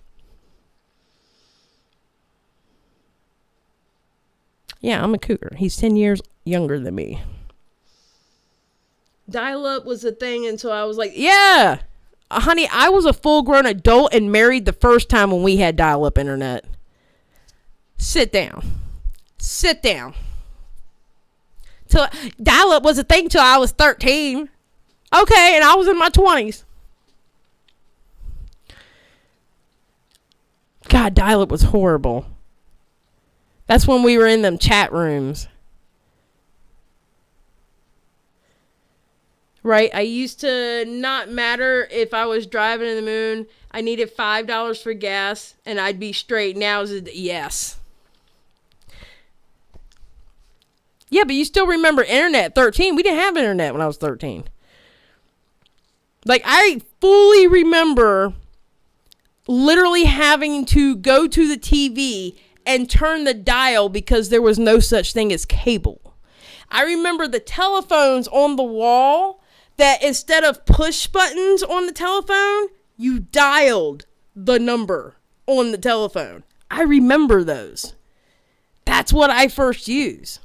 Yeah, I'm a cougar. He's 10 years younger than me. Dial-up was a thing until I was like, yeah. Honey, I was a full-grown adult and married the first time when we had dial-up internet. Sit down. Sit down. Dial-up was a thing till I was 13. Okay, and I was in my 20s. God, dial-up was horrible. That's when we were in them chat rooms. Right? I used to not matter if I was driving in the moon. I needed $5 for gas, and I'd be straight. Now is it yes. Yeah, but you still remember internet at 13. We didn't have internet when I was 13. Like, I fully remember literally having to go to the TV and turn the dial because there was no such thing as cable. I remember the telephones on the wall that instead of push buttons on the telephone, you dialed the number on the telephone. I remember those. That's what I first used.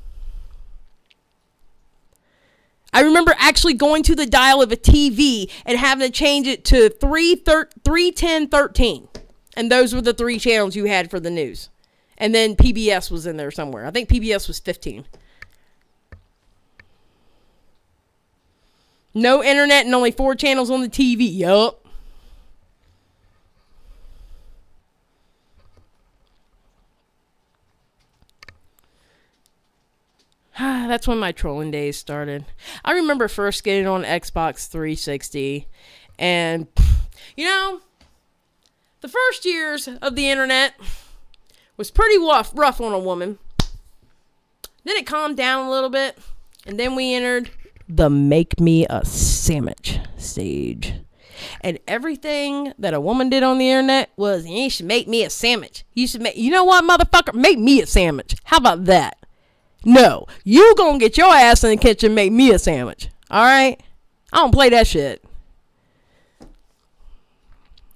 I remember actually going to the dial of a TV and having to change it to 31013. And those were the 3 channels you had for the news. And then PBS was in there somewhere. I think PBS was 15. No internet and only 4 channels on the TV. Yup. That's when my trolling days started. I remember first getting on Xbox 360. And, you know, the first years of the internet was pretty rough on a woman. Then it calmed down a little bit. And then we entered the make me a sandwich stage. And everything that a woman did on the internet was, you should make me a sandwich. You know what, motherfucker? Make me a sandwich. How about that? No, you gonna get your ass in the kitchen and make me a sandwich. Alright? I don't play that shit.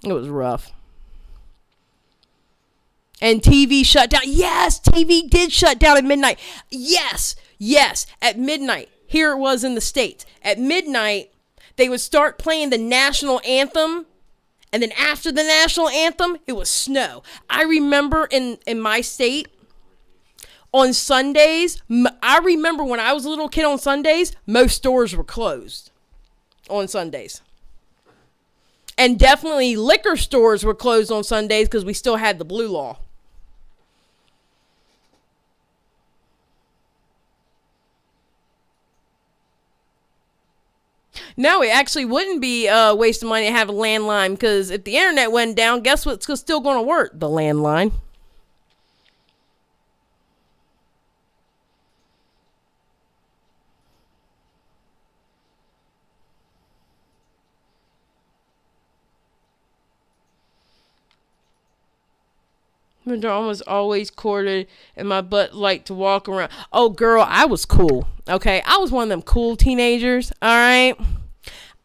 It was rough. And TV shut down. Yes, TV did shut down at midnight. Yes, at midnight. Here it was in the States. At midnight, they would start playing the national anthem. And then after the national anthem, it was snow. I remember in my state, on Sundays, I remember when I was a little kid on Sundays, most stores were closed on Sundays. And definitely liquor stores were closed on Sundays because we still had the blue law. No, it actually wouldn't be a waste of money to have a landline because if the internet went down, guess what's still going to work? The landline. My dog was always corded and my butt liked to walk around. Oh, girl, I was cool. Okay, I was one of them cool teenagers. All right.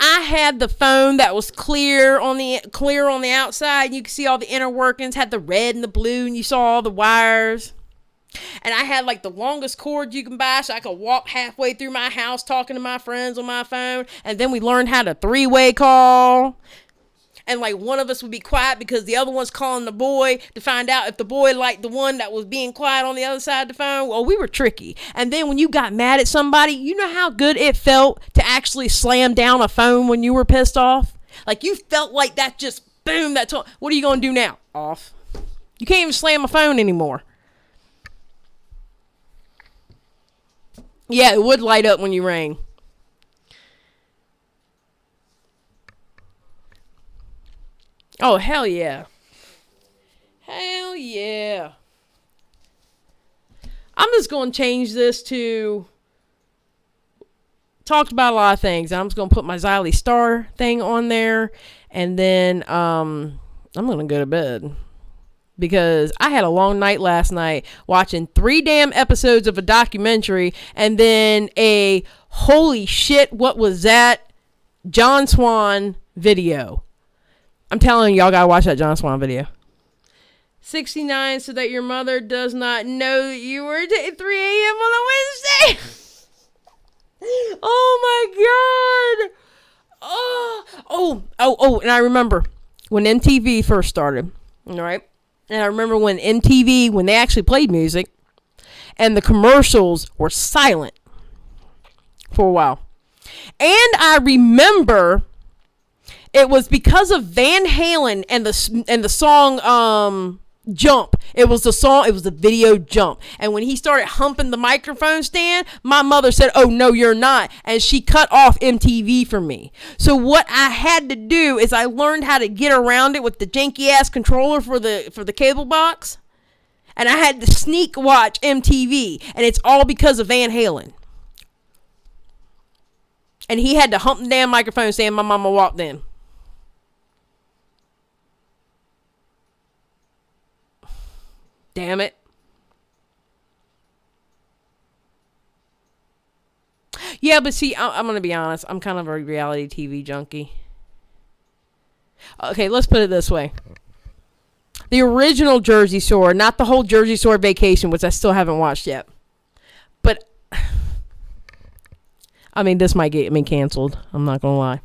I had the phone that was clear on the outside. And you could see all the inner workings. Had the red and the blue, and you saw all the wires. And I had like the longest cord you can buy, so I could walk halfway through my house talking to my friends on my phone. And then we learned how to 3-way call. And like one of us would be quiet because the other one's calling the boy to find out if the boy liked the one that was being quiet on the other side of the phone. Well, we were tricky. And then when you got mad at somebody, you know how good it felt to actually slam down a phone when you were pissed off? Like you felt like that just boom, what are you going to do now? Off. You can't even slam a phone anymore. Yeah, it would light up when you rang. Oh, hell yeah. Hell yeah. I'm just going to change this to talked about a lot of things. I'm just going to put my Xylee Star thing on there. And then I'm going to go to bed. Because I had a long night last night watching 3 damn episodes of a documentary. And then a holy shit, what was that? John Swan video. I'm telling you, y'all gotta watch that John Swan video. 69 so that your mother does not know that you were at 3 a.m. on a Wednesday. Oh my god. Oh, and I remember when MTV first started. All right. And I remember when MTV, when they actually played music and the commercials were silent for a while. And I remember it was because of Van Halen and the song Jump. It was the video Jump. And when he started humping the microphone stand, my mother said, "Oh no, you're not." And she cut off MTV for me. So what I had to do is I learned how to get around it with the janky ass controller for the cable box. And I had to sneak watch MTV. And it's all because of Van Halen. And he had to hump the damn microphone stand. My mama walked in. Damn it. Yeah, but see, I'm going to be honest. I'm kind of a reality TV junkie. Okay, let's put it this way. The original Jersey Shore, not the whole Jersey Shore Vacation, which I still haven't watched yet. But, I mean, this might get me canceled. I'm not going to lie.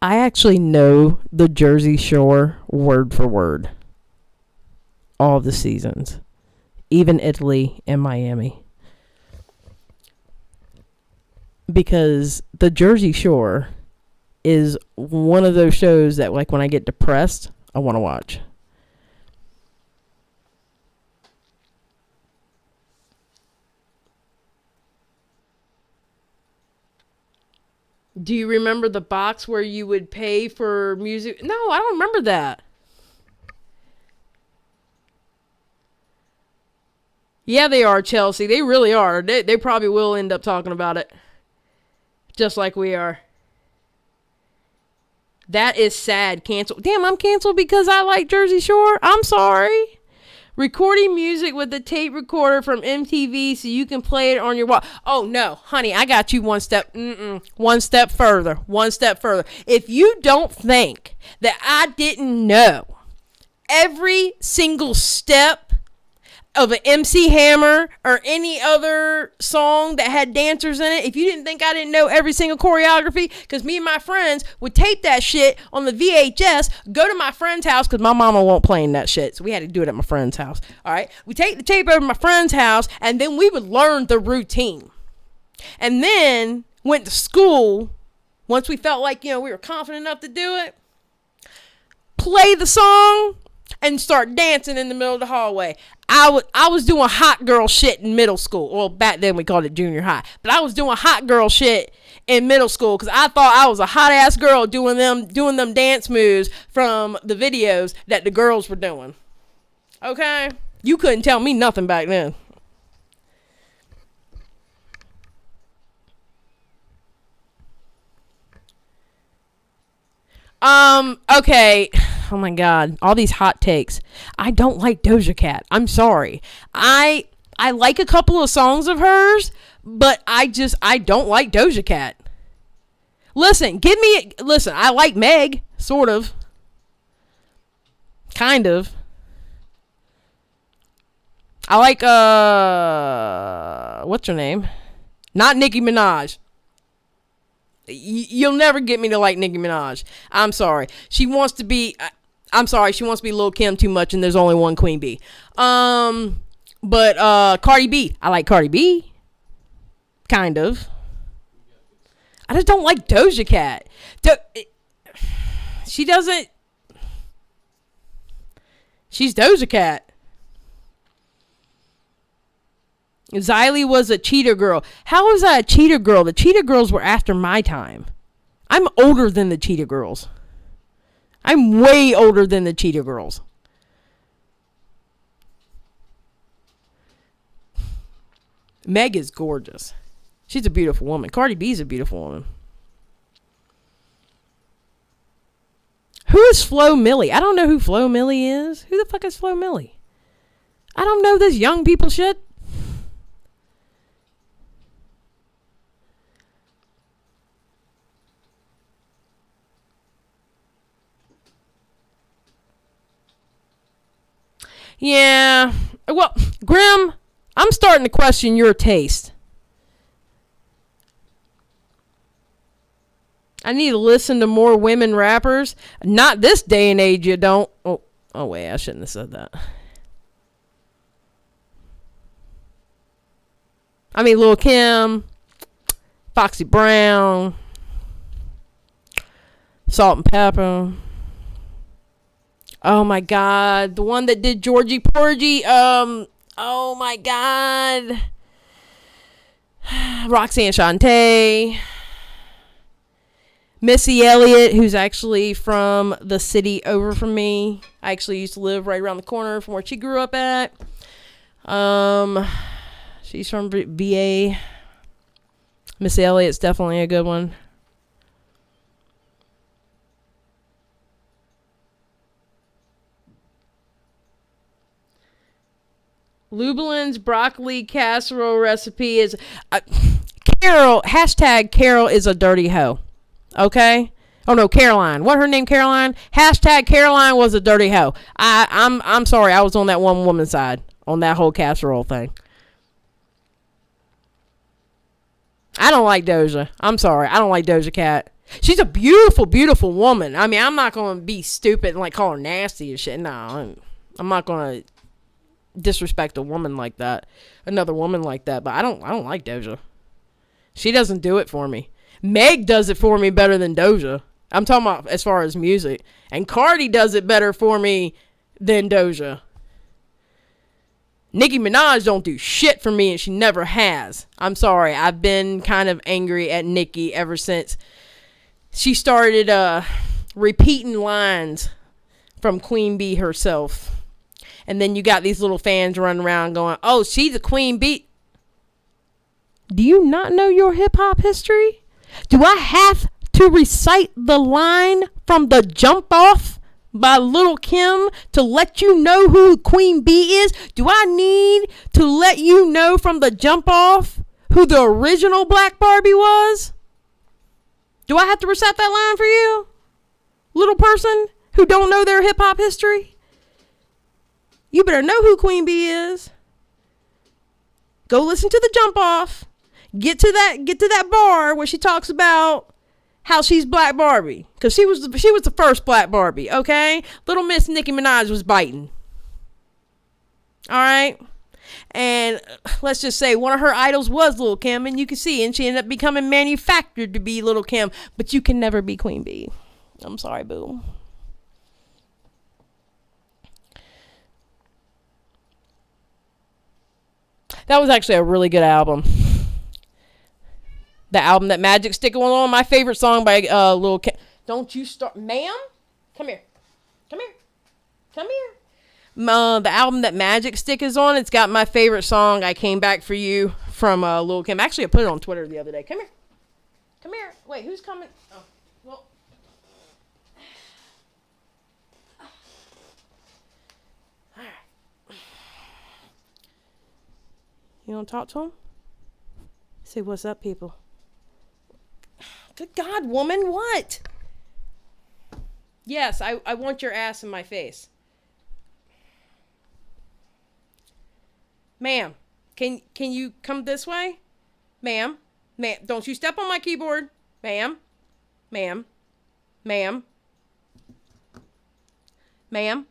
I actually know the Jersey Shore word for word. All the seasons. Even Italy and Miami. Because the Jersey Shore is one of those shows that, like, when I get depressed, I want to watch. Do you remember the box where you would pay for music? No, I don't remember that. Yeah, they are, Chelsea. They really are. They probably will end up talking about it. Just like we are. That is sad. Canceled. Damn, I'm canceled because I like Jersey Shore. I'm sorry. Recording music with a tape recorder from MTV so you can play it on your wall. Oh, no. Honey, I got you one step. One step further. One step further. If you don't think that I didn't know every single step of an MC Hammer or any other song that had dancers in it, if you didn't think I didn't know every single choreography, because me and my friends would tape that shit on the VHS, go to my friend's house, because my mama won't play in that shit, so we had to do it at my friend's house. All right, we take the tape over to my friend's house, and then we would learn the routine, and then went to school. Once we felt like, we were confident enough to do it, play the song and start dancing in the middle of the hallway. I was doing hot girl shit in middle school. Well, back then we called it junior high. But I was doing hot girl shit in middle school because I thought I was a hot ass girl doing them dance moves from the videos that the girls were doing. Okay? You couldn't tell me nothing back then. Okay. Oh my God. All these hot takes. I don't like Doja Cat. I'm sorry. I like a couple of songs of hers, but I don't like Doja Cat. Listen, I like Meg, sort of. Kind of. I like, what's her name? Not Nicki Minaj. You'll never get me to like Nicki Minaj. I'm sorry. She wants to be Lil' Kim too much, and there's only one Queen Bee. But Cardi B. I like Cardi B. Kind of. I just don't like Doja Cat. She doesn't. She's Doja Cat. Xylee was a cheetah girl. How was I a cheetah girl? The cheetah girls were after my time. I'm older than the cheetah girls. I'm way older than the cheetah girls. Meg is gorgeous. She's a beautiful woman. Cardi B's a beautiful woman. Who is Flo Milli? I don't know who Flo Milli is. Who the fuck is Flo Milli? I don't know this young people shit. Yeah. Well, Grim, I'm starting to question your taste. I need to listen to more women rappers. Not this day and age, you don't. Oh wait, I shouldn't have said that. I mean, Lil' Kim, Foxy Brown, Salt and Pepper. Oh my God, the one that did Georgie Porgy. Oh my God, Roxanne Shante, Missy Elliott, who's actually from the city over from me. I actually used to live right around the corner from where she grew up at. She's from VA. Missy Elliott's definitely a good one. Lubelin's broccoli casserole recipe is... Carol, hashtag Carol is a dirty hoe. Okay? Oh no, Caroline. What her name, Caroline? Hashtag Caroline was a dirty hoe. I'm sorry, I was on that one woman side on that whole casserole thing. I don't like Doja. I'm sorry. I don't like Doja Cat. She's a beautiful, beautiful woman. I mean, I'm not going to be stupid and like call her nasty and shit. No, I'm not going to disrespect a woman like that. Another woman like that. But I don't like Doja. She doesn't do it for me. Meg does it for me better than Doja. I'm talking about as far as music. And Cardi does it better for me than Doja. Nicki Minaj don't do shit for me, and she never has. I'm sorry. I've been kind of angry at Nicki ever since she started repeating lines from Queen Bee herself. And then you got these little fans running around going, oh, she's the Queen Bee. Do you not know your hip-hop history? Do I have to recite the line from the Jump Off by Lil' Kim to let you know who Queen Bee is? Do I need to let you know from the Jump Off who the original Black Barbie was? Do I have to recite that line for you? Little person who don't know their hip-hop history? You better know who Queen Bee is. Go listen to the Jump Off. Get to that bar where she talks about how she's Black Barbie, because she was the first Black Barbie. Okay, Little Miss Nicki Minaj was biting. All right, and let's just say one of her idols was Lil' Kim, and you can see, and she ended up becoming manufactured to be Lil' Kim. But you can never be Queen Bee. I'm sorry, boo. That was actually a really good album. The album that Magic Stick was on, my favorite song by Lil' Kim. Don't you start, ma'am? Come here. Come here. Come here. The album that Magic Stick is on, it's got my favorite song, I Came Back For You, from Lil' Kim. Actually, I put it on Twitter the other day. Come here. Come here. Wait, who's coming? Oh, well. All right. You want to talk to him? Say, what's up, people? Good God, woman, what? Yes, I want your ass in my face. Ma'am, can you come this way? Ma'am, don't you step on my keyboard. Ma'am, ma'am, ma'am, ma'am.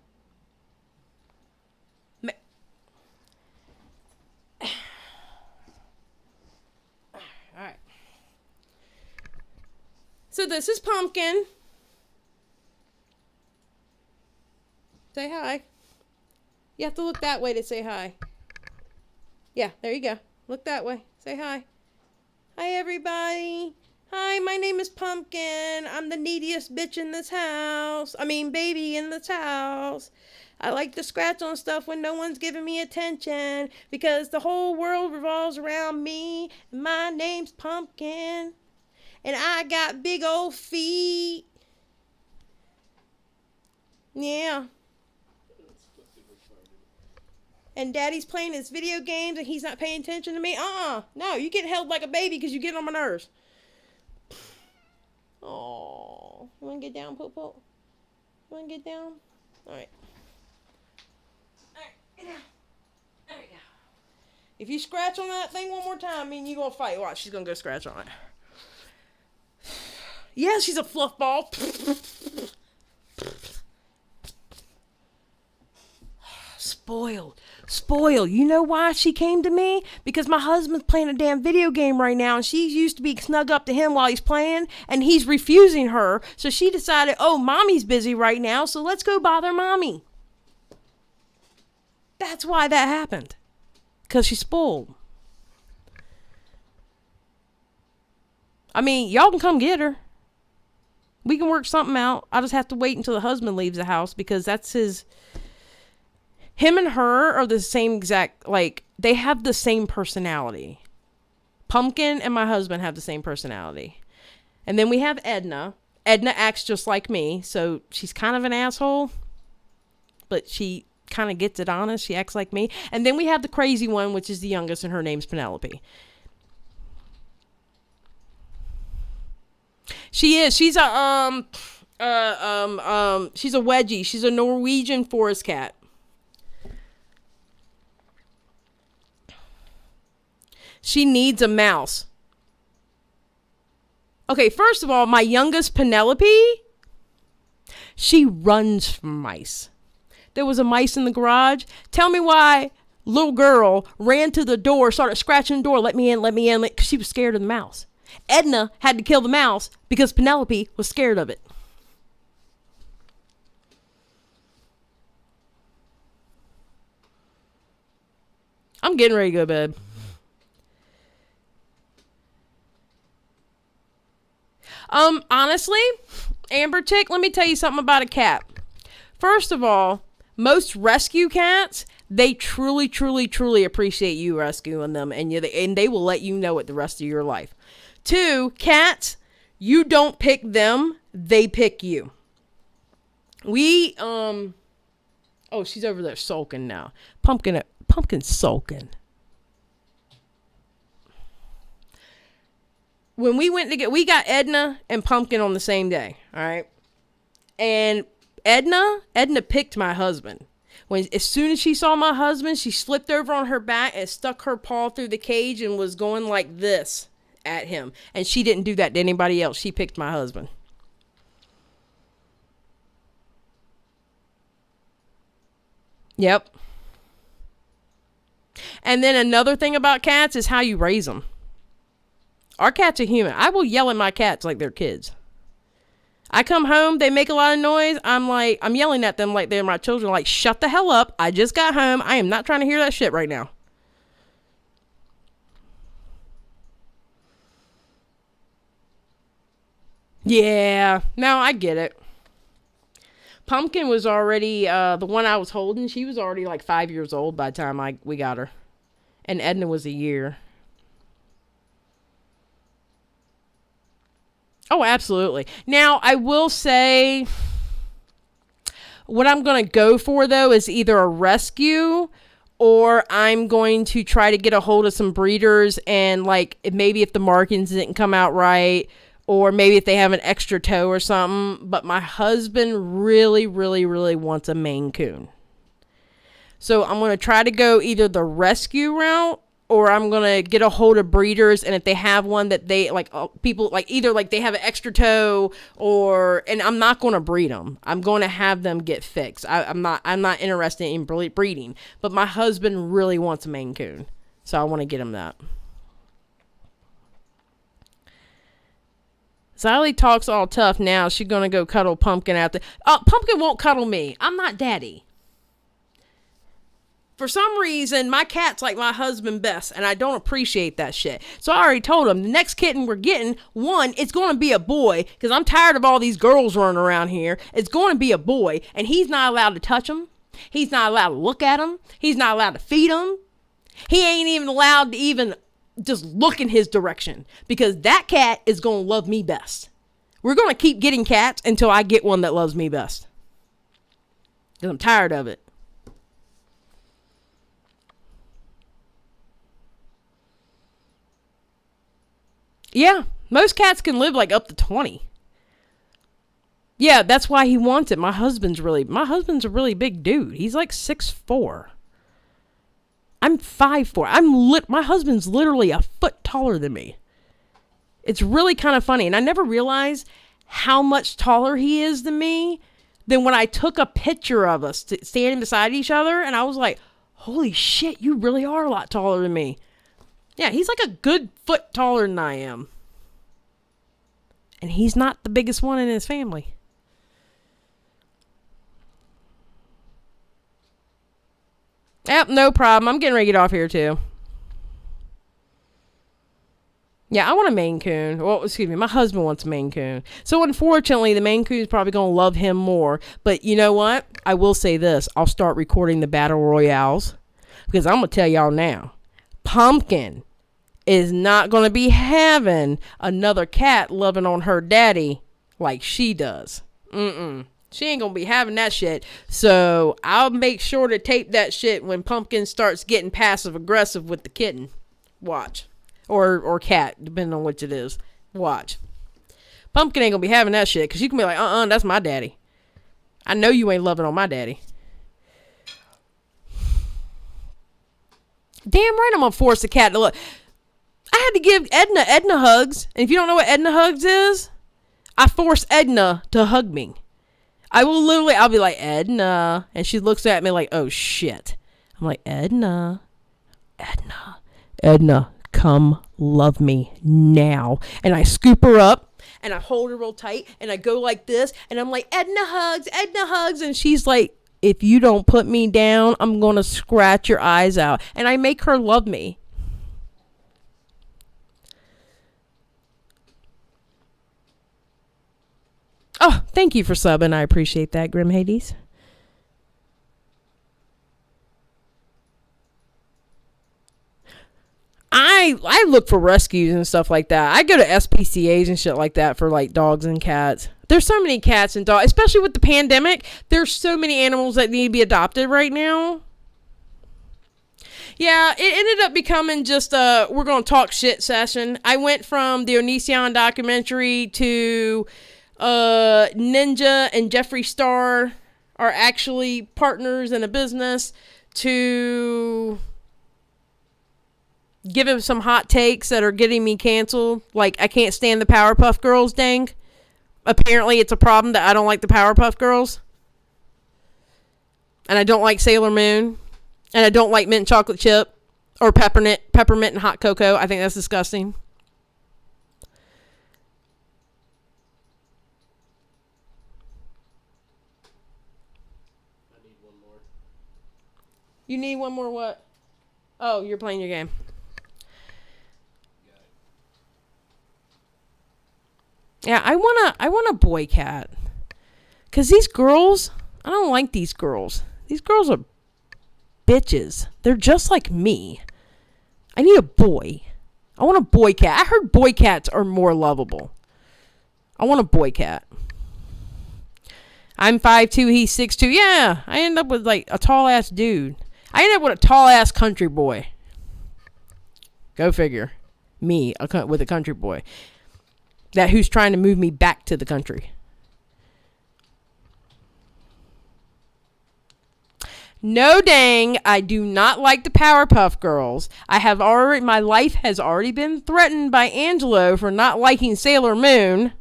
Alright. So this is Pumpkin. Say hi. You have to look that way to say hi. Yeah, there you go. Look that way. Say hi. Hi, everybody. Hi, my name is Pumpkin. I'm the neediest bitch in this house. I mean, baby in this house. I like to scratch on stuff when no one's giving me attention, because the whole world revolves around me. My name's Pumpkin, and I got big old feet. Yeah. And Daddy's playing his video games and he's not paying attention to me. No, you get held like a baby because you get on my nerves. Oh, you want to get down, Popo? You want to get down? All right. All right, get down. There you go. If you scratch on that thing one more time, I mean, you're going to fight. Watch, she's going to go scratch on it. Yeah, she's a fluff ball. Spoiled. You know why she came to me? Because my husband's playing a damn video game right now, and she's used to be snug up to him while he's playing, and he's refusing her. So she decided, oh, mommy's busy right now, so let's go bother mommy. That's why that happened. Because she's spoiled. I mean, y'all can come get her. We can work something out. I just have to wait until the husband leaves the house, because that's his... Him and her are the same exact, like, they have the same personality. Pumpkin and my husband have the same personality. And then we have Edna. Edna acts just like me, so she's kind of an asshole, but she kind of gets it honest. She acts like me. And then we have the crazy one, which is the youngest, and her name's Penelope. She is. She's a she's a wedgie. She's a Norwegian forest cat. She needs a mouse. Okay, first of all, my youngest Penelope, she runs from mice. There was a mice in the garage. Tell me why little girl ran to the door, started scratching the door, let me in, because she was scared of the mouse. Edna had to kill the mouse because Penelope was scared of it. I'm getting ready to go to bed. Honestly, Amber Tick, let me tell you something about a cat. First of all, most rescue cats, they truly, truly, truly appreciate you rescuing them, and they will let you know it the rest of your life. 2, cats, you don't pick them, they pick you. Oh, she's over there sulking now. Pumpkin's sulking. When we got Edna and Pumpkin on the same day, all right? And Edna picked my husband. As soon as she saw my husband, she slipped over on her back and stuck her paw through the cage and was going like this at him. And she didn't do that to anybody else. She picked my husband. Yep. And then another thing about cats is how you raise them. Our cats are human. I will yell at my cats like they're kids. I come home, they make a lot of noise. I'm yelling at them like they're my children. Like, shut the hell up. I just got home. I am not trying to hear that shit right now. Yeah. No, I get it. Pumpkin was already, the one I was holding, she was already like 5 years old by the time we got her. And Edna was a year. Oh, absolutely. Now, I will say, what I'm going to go for, though, is either a rescue or I'm going to try to get a hold of some breeders and, like, maybe if the markings didn't come out right or maybe if they have an extra toe or something. But my husband really, really, really wants a Maine Coon. So I'm going to try to go either the rescue route or I'm going to get a hold of breeders, and if they have one that they, like, people, like, either, like, they have an extra toe, and I'm not going to breed them. I'm going to have them get fixed. I'm not interested in breeding, but my husband really wants a Maine Coon, so I want to get him that. Sally talks all tough now. She's going to go cuddle Pumpkin out there. Pumpkin won't cuddle me. I'm not daddy. For some reason, my cat's like my husband best, and I don't appreciate that shit. So I already told him, the next kitten we're getting, one, it's going to be a boy, because I'm tired of all these girls running around here. It's going to be a boy, and he's not allowed to touch him. He's not allowed to look at him. He's not allowed to feed him. He ain't even allowed to even just look in his direction, because that cat is going to love me best. We're going to keep getting cats until I get one that loves me best, because I'm tired of it. Yeah, most cats can live like up to 20. Yeah, that's why he wants it. My husband's a really big dude. He's like 6'4". I'm 5'4". My husband's literally a foot taller than me. It's really kind of funny, and I never realized how much taller he is than me. Then when I took a picture of us standing beside each other, and I was like, "Holy shit, you really are a lot taller than me." Yeah, he's like a good foot taller than I am. And he's not the biggest one in his family. Yep, no problem. I'm getting ready to get off here too. Yeah, I want a Maine Coon. Well, excuse me, my husband wants a Maine Coon. So unfortunately, the Maine Coon is probably going to love him more. But you know what? I will say this. I'll start recording the Battle Royales. Because I'm going to tell y'all now. Pumpkin is not going to be having another cat loving on her daddy like she does. She ain't going to be having that shit. So I'll make sure to tape that shit when Pumpkin starts getting passive aggressive with the kitten. Watch. Or cat, depending on which it is. Watch. Pumpkin ain't gonna be having that shit, because you can be like, that's my daddy. I know you ain't loving on my daddy. Damn right I'm gonna force the cat to look. I had to give Edna hugs. And if you don't know what Edna hugs is, I force Edna to hug me. I'll be like, Edna. And she looks at me like, oh shit. I'm like, Edna, come love me now. And I scoop her up and I hold her real tight and I go like this. And I'm like, Edna hugs. And she's like, if you don't put me down, I'm going to scratch your eyes out. And I make her love me. Oh, thank you for subbing. I appreciate that, Grim Hades. I look for rescues and stuff like that. I go to SPCAs and shit like that for like dogs and cats. There's so many cats and dogs, especially with the pandemic. There's so many animals that need to be adopted right now. Yeah, it ended up becoming just we're going to talk shit session. I went from the Onision documentary to Ninja and Jeffree Star are actually partners in a business to give him some hot takes that are getting me canceled. Like, I can't stand the Powerpuff Girls, dang. Apparently, it's a problem that I don't like the Powerpuff Girls. And I don't like Sailor Moon. And I don't like mint chocolate chip or peppermint and hot cocoa. I think that's disgusting. I need one more. You need one more what? Oh, you're playing your game. Yeah, I want a boy cat. 'Cause these girls, I don't like these girls. These girls are bitches. They're just like me. I need a boy. I want a boy cat. I heard boy cats are more lovable. I want a boy cat. I'm 5'2", he's 6'2". Yeah, I end up with like a tall ass dude. I end up with a tall ass country boy. Go figure. Me with a country boy. That who's trying to move me back to the country. No dang, I do not like the Powerpuff Girls. My life has already been threatened by Angelo for not liking Sailor Moon.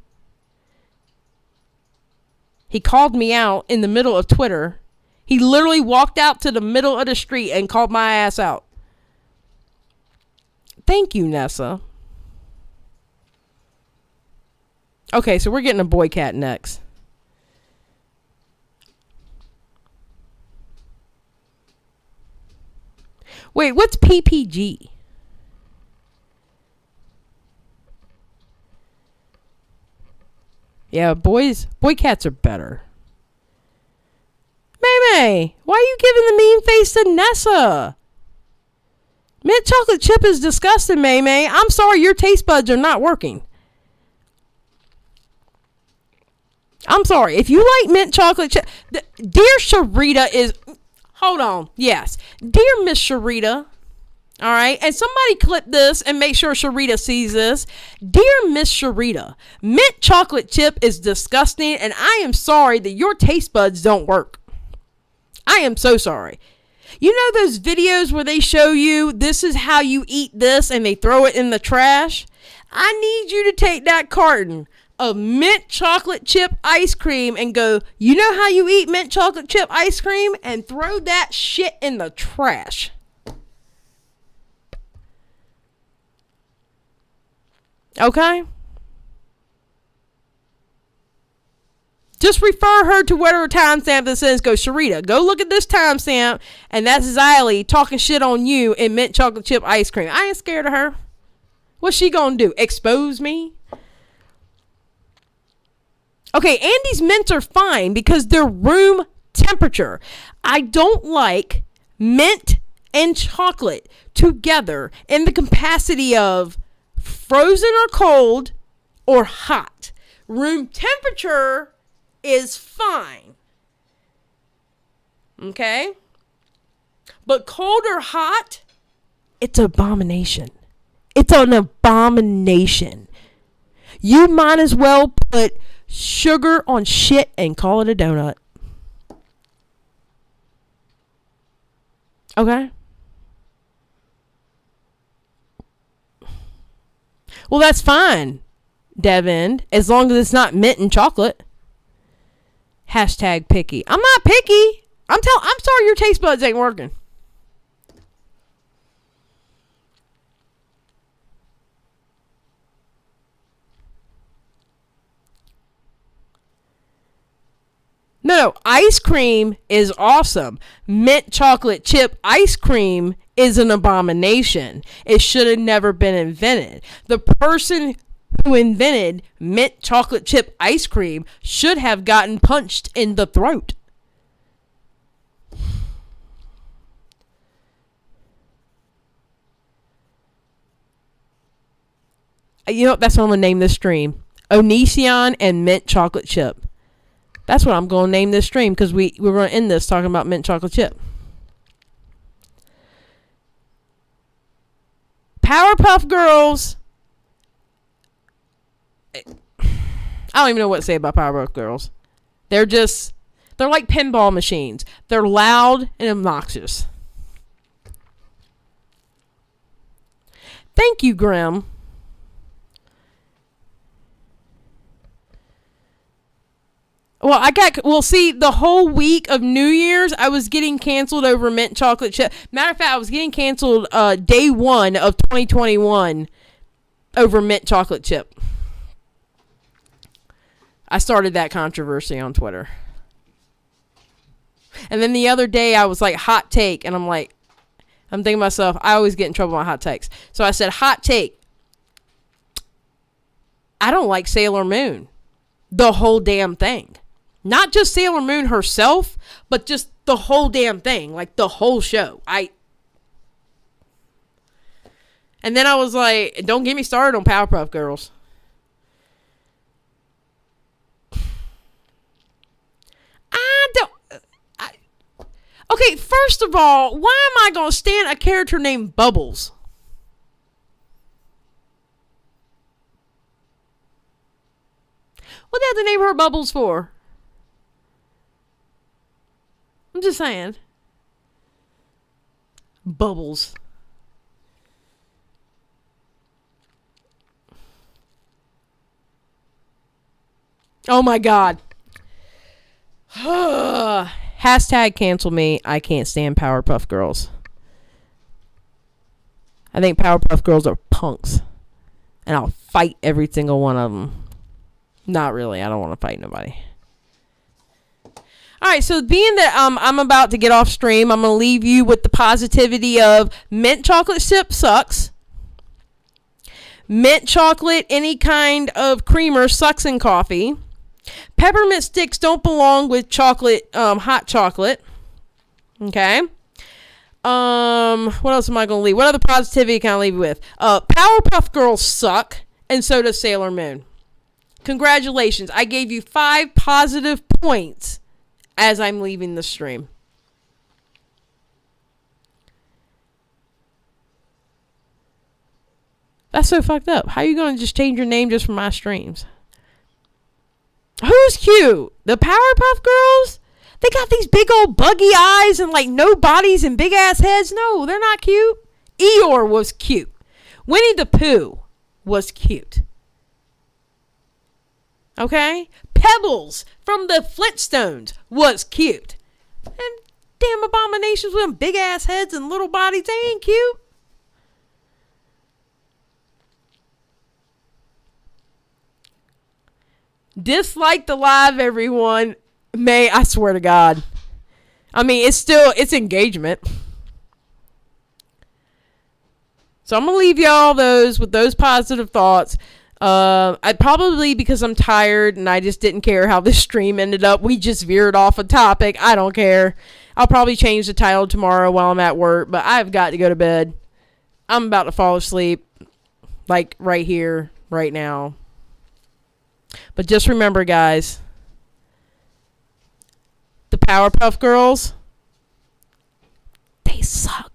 He called me out in the middle of Twitter. He literally walked out to the middle of the street and called my ass out. Thank you, Nessa. Okay, so we're getting a boy cat next. Wait, what's PPG? Yeah, boy cats are better. May, why are you giving the mean face to Nessa? Mint chocolate chip is disgusting, May. I'm sorry, your taste buds are not working. I'm sorry. If you like mint chocolate chip, dear Sharita is... Hold on. Yes. Dear Miss Sharita. All right. And somebody clip this and make sure Sharita sees this. Dear Miss Sharita, mint chocolate chip is disgusting and I am sorry that your taste buds don't work. I am so sorry. You know those videos where they show you this is how you eat this and they throw it in the trash? I need you to take that carton of mint chocolate chip ice cream and go, you know how you eat mint chocolate chip ice cream? And throw that shit in the trash. Okay? Just refer her to whatever timestamp that says, go, Sharita, go look at this timestamp, and that's Xylee talking shit on you in mint chocolate chip ice cream. I ain't scared of her. What's she gonna do? Expose me? Okay, Andy's mints are fine because they're room temperature. I don't like mint and chocolate together in the capacity of frozen or cold or hot. Room temperature is fine. Okay? But cold or hot, it's an abomination. It's an abomination. You might as well put sugar on shit and call it a donut. Okay? Well, that's fine, Devin, as long as it's not mint and chocolate. Hashtag picky. I'm not picky. I'm sorry your taste buds ain't working. No, ice cream is awesome. Mint chocolate chip ice cream is an abomination. It should have never been invented. The person who invented mint chocolate chip ice cream should have gotten punched in the throat. You know, that's what I'm going to name this stream. Onision and mint chocolate chip. That's what I'm going to name this stream, because we're going to end this talking about mint chocolate chip. Powerpuff Girls. I don't even know what to say about Powerpuff Girls. They're like pinball machines. They're loud and obnoxious. Thank you, Grim. Well, see, the whole week of New Year's, I was getting canceled over mint chocolate chip. Matter of fact, I was getting canceled day 1 of 2021 over mint chocolate chip. I started that controversy on Twitter. And then the other day, I was like, hot take. And I'm thinking to myself, I always get in trouble on hot takes. So I said, hot take. I don't like Sailor Moon. The whole damn thing. Not just Sailor Moon herself, but just the whole damn thing. Like, the whole show. And then I was like, don't get me started on Powerpuff Girls. Okay, first of all, why am I going to stand a character named Bubbles? What did they have to name her Bubbles for? I'm just saying. Bubbles. Oh my God. Hashtag cancel me. I can't stand Powerpuff Girls. I think Powerpuff Girls are punks. And I'll fight every single one of them. Not really. I don't want to fight nobody. Alright, so being that I'm about to get off stream, I'm going to leave you with the positivity of mint chocolate chip sucks. Mint chocolate, any kind of creamer sucks in coffee. Peppermint sticks don't belong with chocolate, hot chocolate. Okay. What else am I going to leave? What other positivity can I leave you with? Powerpuff Girls suck, and so does Sailor Moon. Congratulations. I gave you 5 positive points as I'm leaving the stream. That's so fucked up. How are you going to just change your name just for my streams? Who's cute? The Powerpuff Girls? They got these big old buggy eyes and like no bodies and big ass heads. No, they're not cute. Eeyore was cute. Winnie the Pooh was cute. Okay? Pebbles from the Flintstones was cute. And damn abominations with them big ass heads and little bodies, they ain't cute. Dislike the live, everyone. I swear to God. I mean, it's engagement. So I'm going to leave y'all with those positive thoughts. I probably, because I'm tired and I just didn't care how this stream ended up. We just veered off a topic. I don't care. I'll probably change the title tomorrow while I'm at work, but I've got to go to bed. I'm about to fall asleep. Like right here, right now. But just remember, guys, the Powerpuff Girls, they suck.